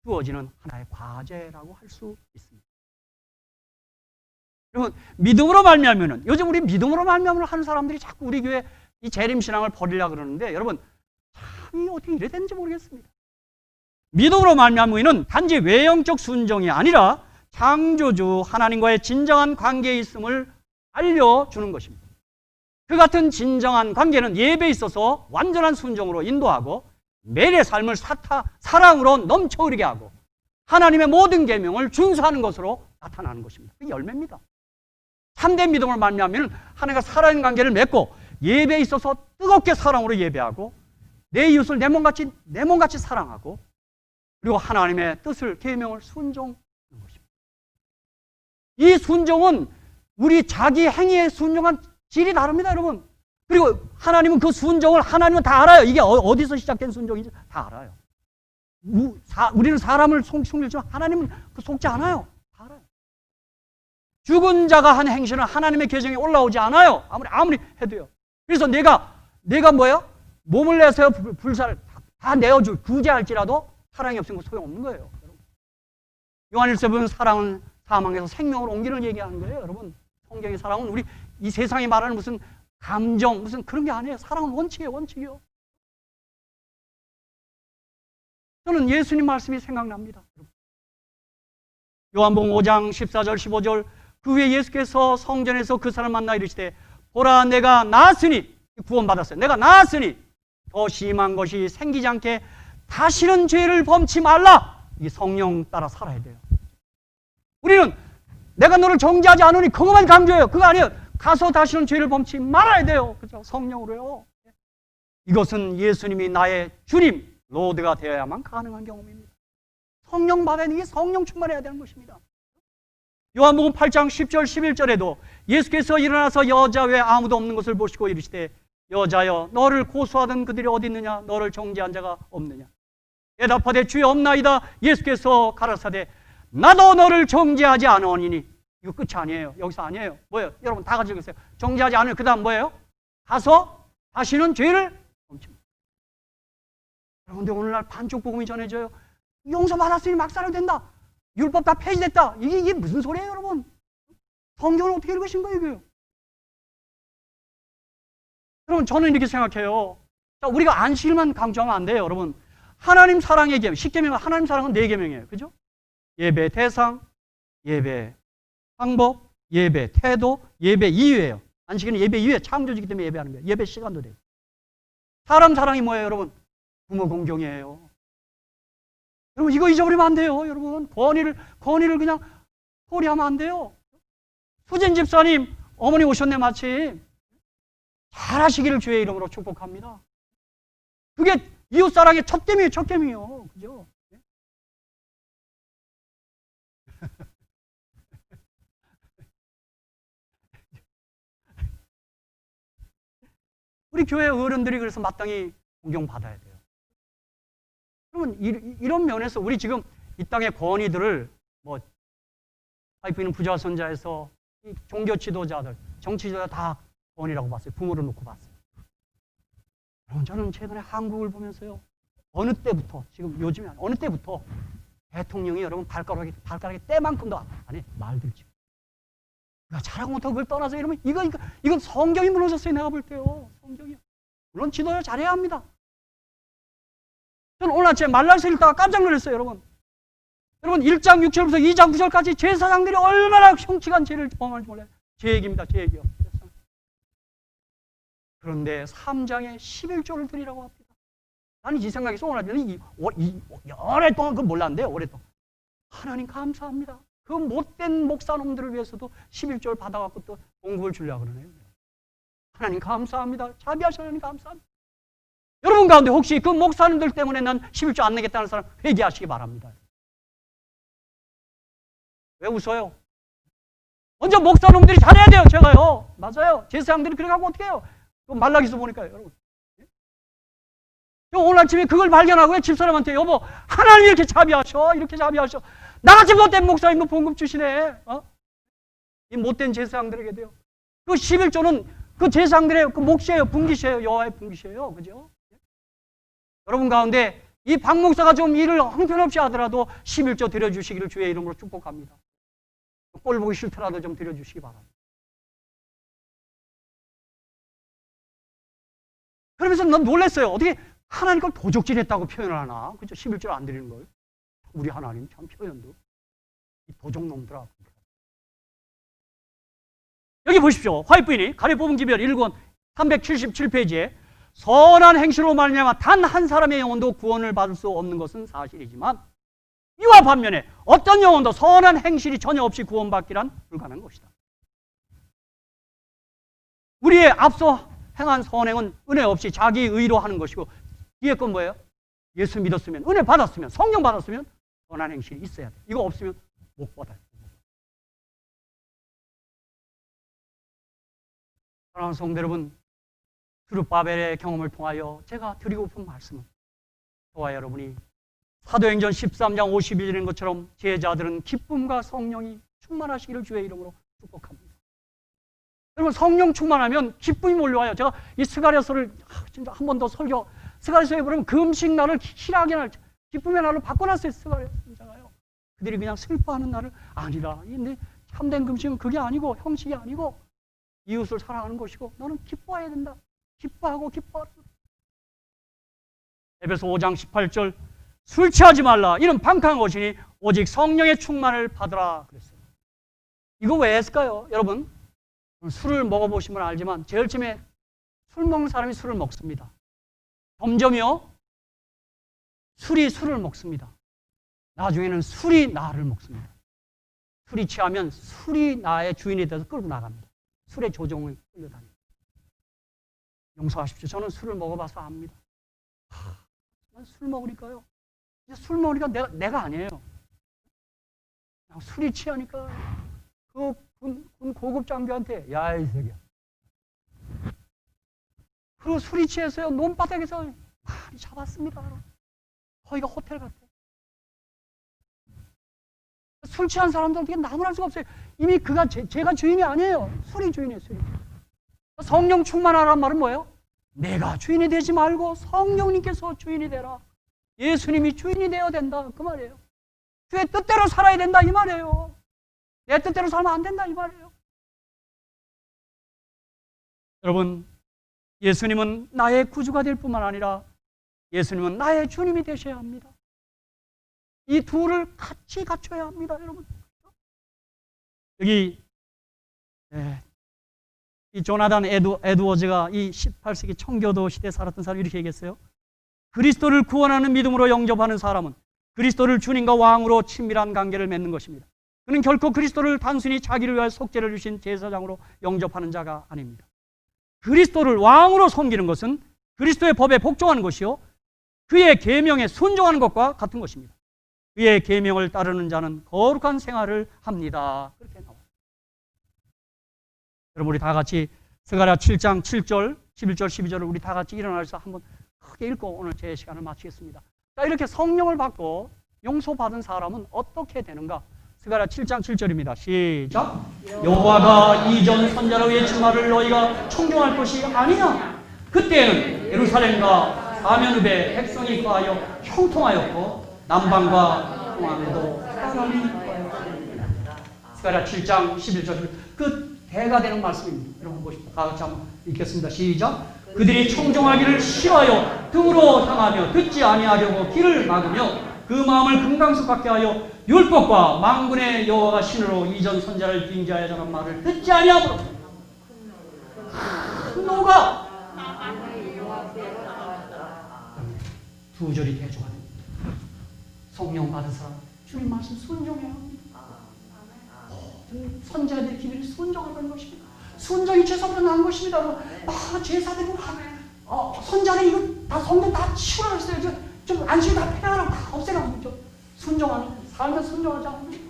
주어지는 하나의 과제라고 할 수 있습니다. 여러분 믿음으로 말미암으면 요즘 우리 믿음으로 말미암을 하는 사람들이 자꾸 우리 교회 이 재림신앙을 버리려고 그러는데 여러분 참 이 어떻게 이래 되는지 모르겠습니다. 믿음으로 말미암은 우리는 단지 외형적 순종이 아니라 창조주 하나님과의 진정한 관계에 있음을 알려주는 것입니다. 그 같은 진정한 관계는 예배에 있어서 완전한 순종으로 인도하고 매일의 삶을 사랑으로 넘쳐 흐르게 하고 하나님의 모든 계명을 준수하는 것으로 나타나는 것입니다. 그게 열매입니다. 참된 믿음을 말미암으면 하나님과 살아있는 관계를 맺고 예배에 있어서 뜨겁게 사랑으로 예배하고 내 이웃을 내 몸같이 사랑하고 그리고 하나님의 뜻을 계명을 순종하는 것입니다. 이 순종은 우리 자기 행위에 순종한 질이 다릅니다, 여러분. 그리고 하나님은 그 순종을 하나님은 다 알아요. 이게 어디서 시작된 순종인지 다 알아요. 우리는 사람을 속이지만 하나님은 그 속지 않아요. 다 알아요. 죽은 자가 한 행실은 하나님의 계정에 올라오지 않아요. 아무리 해도요. 그래서 내가 뭐예요? 몸을 내서 불사를 다 내어줄 구제할지라도 사랑이 없으면 소용없는 거예요. 요한일서 보면 사랑은 사망에서 생명으로 옮기는 얘기하는 거예요. 여러분, 성경의 사랑은 우리 이 세상이 말하는 무슨 감정 무슨 그런 게 아니에요. 사랑은 원칙이에요. 원칙이요. 저는 예수님 말씀이 생각납니다. 요한복음 5장 14절 15절 그 후에 예수께서 성전에서 그 사람을 만나 이르시되 보라 내가 나았으니 구원받았어요. 내가 나았으니 더 심한 것이 생기지 않게 다시는 죄를 범치 말라. 이 성령 따라 살아야 돼요. 우리는 내가 너를 정죄하지 않으니 그것만 강조해요. 그거 아니에요. 가서 다시는 죄를 범치 말아야 돼요. 그죠? 성령으로요. 이것은 예수님이 나의 주님, 로드가 되어야만 가능한 경험입니다. 성령 받아야 되는 게 성령 충만해야 되는 것입니다. 요한복음 8장 10절 11절에도 예수께서 일어나서 여자 외에 아무도 없는 것을 보시고 이르시되 여자여 너를 고소하던 그들이 어디 있느냐 너를 정죄한 자가 없느냐 대답하되 주여 없나이다. 예수께서 가라사대 나도 너를 정죄하지 않으니니 이거 끝이 아니에요. 여기서 아니에요. 뭐예요? 여러분 다 같이 읽으세요. 정죄하지 않으면 그 다음 뭐예요? 가서 다시는 죄를 범칩니다. 그런데 오늘날 반쪽 복음이 전해져요. 용서받았으니 막 살아도 된다. 율법 다 폐지됐다. 이게 무슨 소리예요, 여러분? 성경을 어떻게 읽으신 거예요, 이게요? 여러분, 저는 이렇게 생각해요. 자, 우리가 안식일만 강조하면 안 돼요, 여러분. 하나님 사랑의 계명, 10계명, 하나님 사랑은 4계명이에요. 그죠? 예배 대상, 예배 방법, 예배 태도, 예배 이유예요. 안식일은 예배 이유에 창조주기 때문에 예배하는 거예요. 예배 시간도 돼요. 사람 사랑이 뭐예요, 여러분? 부모 공경이에요. 여러분, 이거 잊어버리면 안 돼요, 여러분. 권위를 그냥 포기하면 안 돼요. 수진 집사님, 어머니 오셨네, 마침. 잘하시기를 주의 이름으로 축복합니다. 그게 이웃사랑의 첫 계명이에요, 첫 계명이요. 그죠? 우리 교회 어른들이 그래서 마땅히 존경받아야 돼요. 그러면 이런 면에서 우리 지금 이 땅의 권위들을 뭐 파이프 있는 부자 선자에서 종교 지도자들, 정치 지도자 다 권위라고 봤어요. 부모를 놓고 봤어요. 여러분 저는 최근에 한국을 보면서요. 어느 때부터 지금 요즘에 어느 때부터 대통령이 여러분 발가락에 때만큼도 안 해. 말들지. 내가 잘하고 못하고 그걸 떠나서 이러면 이건 성경이 무너졌어요. 내가 볼 때요. 성경이요. 물론 지도자 잘해야 합니다. 저는 오늘 아침에 말라기서 읽다가 깜짝 놀랐어요, 여러분. 여러분 1장 6절부터 2장 9절까지 제사장들이 얼마나 흉측한 죄를 범하는지 몰라요. 제 얘기입니다. 제 얘기요. 그런데 3장에 11조를 드리라고 합니다. 나는 이 생각이 오늘 오랫동안 그건 몰랐는데요. 오랫동안. 하나님 감사합니다. 그 못된 목사놈들을 위해서도 11조를 받아갖고 또 공급을 주려고 그러네요. 하나님 감사합니다. 자비하신 하나님 감사합니다. 여러분 가운데 혹시 그 목사님들 때문에 난 11조 안 내겠다는 사람 회개하시기 바랍니다. 왜 웃어요? 먼저 목사님들이 잘해야 돼요. 제가요. 맞아요. 제사장들이 그래 갖고 어떻게 해요? 말라기서 보니까요. 여러분. 오늘 아침에 그걸 발견하고 집사람한테 여보 하나님 이렇게 자비하셔. 이렇게 자비하셔. 나같이 못된 목사님도 봉급 주시네. 이 못된 제사장들에게 돼요. 그 11조는 그 제사장들의 그 몫이에요. 분깃이에요. 여호와의 분깃이에요. 그죠? 여러분 가운데 이 박 목사가 좀 일을 형편없이 하더라도 11조 드려주시기를 주의 이름으로 축복합니다. 꼴 보기 싫더라도 좀 드려주시기 바랍니다. 그러면서 난 놀랐어요. 어떻게 하나님 걸 도적질했다고 표현을 하나? 그죠? 11조 안 드리는 걸. 우리 하나님 참 표현도 이 도적놈들아. 여기 보십시오. 화이트부인이 가래 뽑은 기별 1권 377페이지에 선한 행실로 말미암아 단 한 사람의 영혼도 구원을 받을 수 없는 것은 사실이지만 이와 반면에 어떤 영혼도 선한 행실이 전혀 없이 구원받기란 불가능한 것이다. 우리의 앞서 행한 선행은 은혜 없이 자기 의로 하는 것이고 뒤에 건 뭐예요? 예수 믿었으면, 은혜 받았으면, 성령 받았으면 선한 행실이 있어야 돼. 이거 없으면 못 받아요. 사랑하는 성도 여러분, 스룹바벨의 경험을 통하여 제가 드리고픈 말씀은 저와 여러분이 사도행전 13장 51절인 것처럼 제자들은 기쁨과 성령이 충만하시기를 주의 이름으로 축복합니다. 여러분, 성령 충만하면 기쁨이 몰려와요. 제가 이 스가랴서를 진짜 한 번 더 설교, 스가랴서에 보면 금식 날을 희락의 날, 기쁨의 날로 바꿔놨어요. 스가랴서잖아요. 그들이 그냥 슬퍼하는 날을 아니라, 근데 참된 금식은 그게 아니고 형식이 아니고 이웃을 사랑하는 것이고 너는 기뻐해야 된다. 기뻐하고 기뻐하라. 에베소 5장 18절 술 취하지 말라. 이는 방탕한 것이니 오직 성령의 충만을 받으라 그랬어요. 이거 왜 했을까요? 여러분, 술을 먹어보시면 알지만 제일 처음에 술 먹는 사람이 술을 먹습니다. 점점요 술이 술을 먹습니다. 나중에는 술이 나를 먹습니다. 술이 취하면 술이 나의 주인이 돼서 끌고 나갑니다. 술의 조종을 끌려다닙니다. 용서하십시오. 저는 술을 먹어봐서 압니다. 난 술 먹으니까요. 이제 술 먹으니까 내가 아니에요. 그냥 술이 취하니까 그 군 고급 장교한테 야, 이 새끼야. 그리고 술이 취해서요. 논바닥에서 많이 잡았습니다. 거기가 호텔 같아요. 술 취한 사람들 어떻게 나무랄 수가 없어요. 이미 그가 제가 주인이 아니에요. 술이 주인이에요. 술이. 성령 충만하라는 말은 뭐예요? 내가 주인이 되지 말고 성령님께서 주인이 되라. 예수님이 주인이 되어야 된다. 그 말이에요. 주의 뜻대로 살아야 된다. 이 말이에요. 내 뜻대로 살면 안 된다. 이 말이에요. 여러분, 예수님은 나의 구주가 될 뿐만 아니라 예수님은 나의 주님이 되셔야 합니다. 이 둘을 같이 갖춰야 합니다. 여러분. 여기 이 조나단 에드워즈가 이 18세기 청교도 시대에 살았던 사람이 이렇게 얘기했어요. 그리스도를 구원하는 믿음으로 영접하는 사람은 그리스도를 주님과 왕으로 친밀한 관계를 맺는 것입니다. 그는 결코 그리스도를 단순히 자기를 위하여 속죄를 주신 제사장으로 영접하는 자가 아닙니다. 그리스도를 왕으로 섬기는 것은 그리스도의 법에 복종하는 것이요 그의 계명에 순종하는 것과 같은 것입니다. 그의 계명을 따르는 자는 거룩한 생활을 합니다. 그렇게 나와요. 여러분, 우리 다 같이 스가랴 7장 7절, 11절, 12절을 우리 다 같이 일어나서 한번 크게 읽고 오늘 제 시간을 마치겠습니다. 자, 이렇게 성령을 받고 용서받은 사람은 어떻게 되는가? 스가랴 7장 7절입니다. 시작. 여호와가 이전 선자로 외친 말을 너희가 청종할 것이 아니냐? 그때는 예루살렘과 사면읍의 백성이 거하여 형통하였고 남방과 동안에도 사람이 거하였습니다. 스가랴 7장 11절 그 대가 되는 말씀입니다. 여러분 보십시오. 다 같이 한번 읽겠습니다. 시작. 그들이 청종하기를 싫어하여 등으로 향하며 듣지 아니하려고 귀를 막으며 그 마음을 금강석같게 하여 율법과 만군의 여호와가 신으로 이전 선자를 빙자하자는 말을 듣지 아니하므로 큰 노가 두 절이 대조가 됩니다. 성령 받은 사람 주님 말씀 순종해야 합니다. 선자들의 기회를 순종하는 것입니다. 순종이 제사보다 나은 것입니다. 제사대로 선자는 이거 다 성도 다 치우라 했어요. 좀 안심 다 폐하라 다 없애라. 순종하는 삶을 순종하지 않습니다.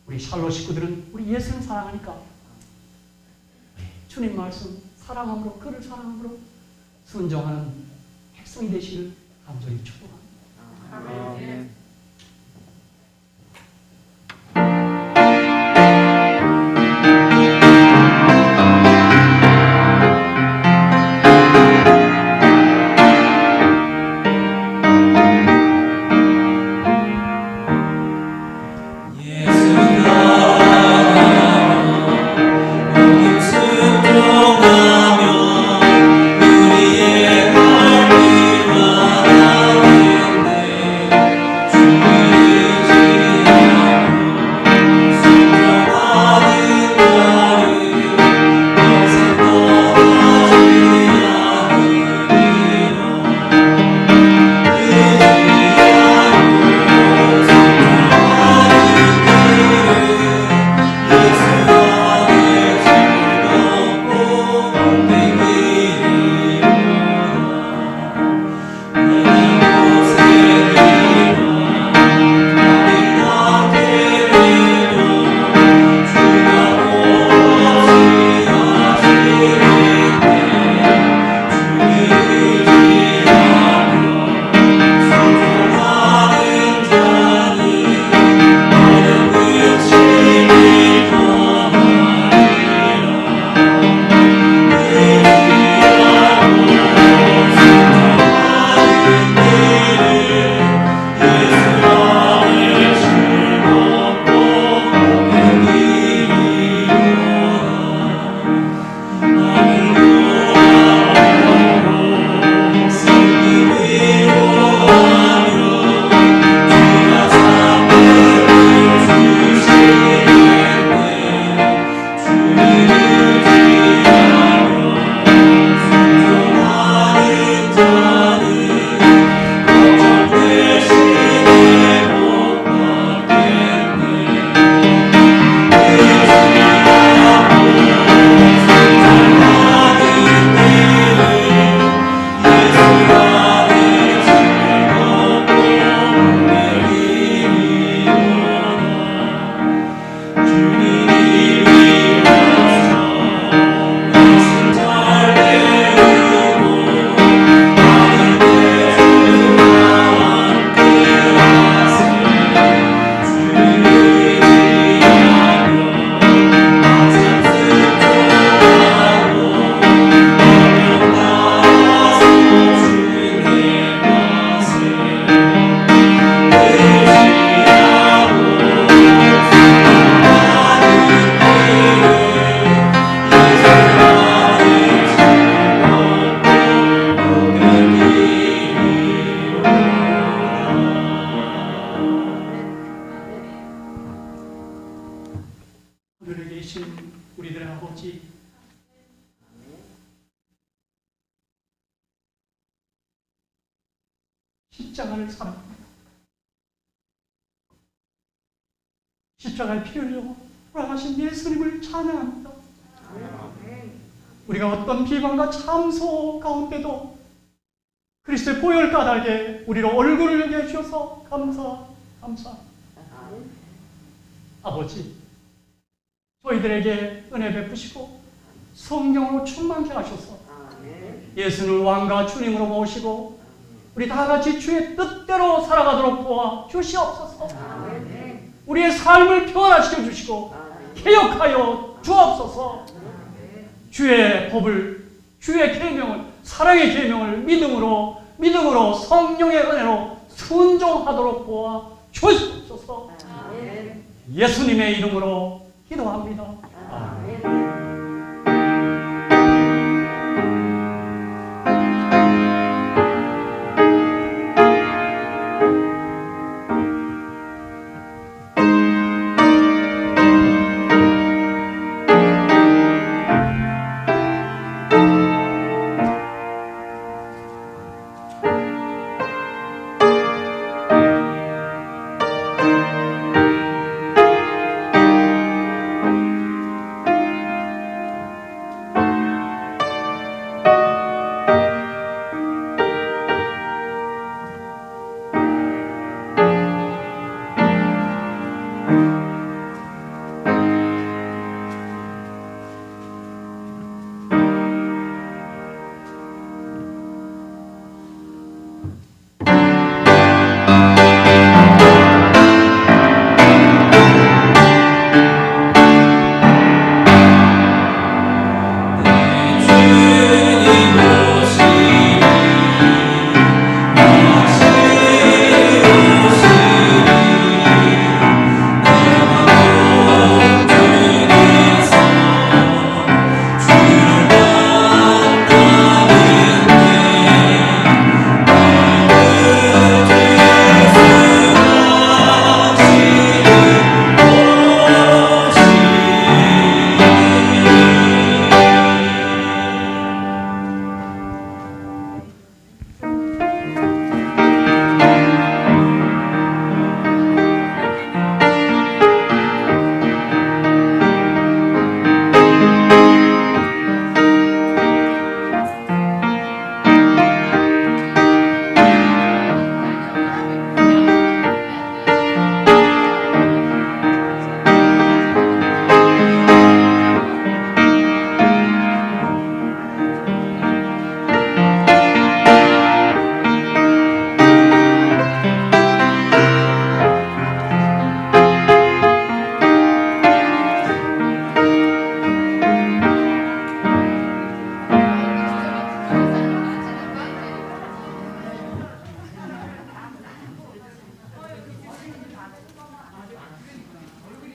우리 샬롯 식구들은 우리 예수를 사랑하니까 주님 말씀 사랑함으로 그를 사랑함으로 순종하는 백성이 되시길 간절히 축복합니다. 아멘. 순종하며 십자가를 사랑합니다. 십자가의 피를 흘려 돌아가신 예수님을 찬양합니다. 우리가 어떤 비방과 참소 가운데도 그리스도의 보혈 까닭에 우리로 얼굴을 열게 해주셔서 감사. 아버지, 저희들에게 은혜 베푸시고 성령으로 충만케 하셔서 예수를 왕과 주님으로 모시고 우리 다 같이 주의 뜻대로 살아가도록 도와 주시옵소서. 우리의 삶을 변화시켜 주시고 개혁하여 주옵소서. 주의 법을, 주의 계명을, 사랑의 계명을 믿음으로 성령의 은혜로 순종하도록 도와 주시옵소서. 예수님의 이름으로 기도합니다. 아멘.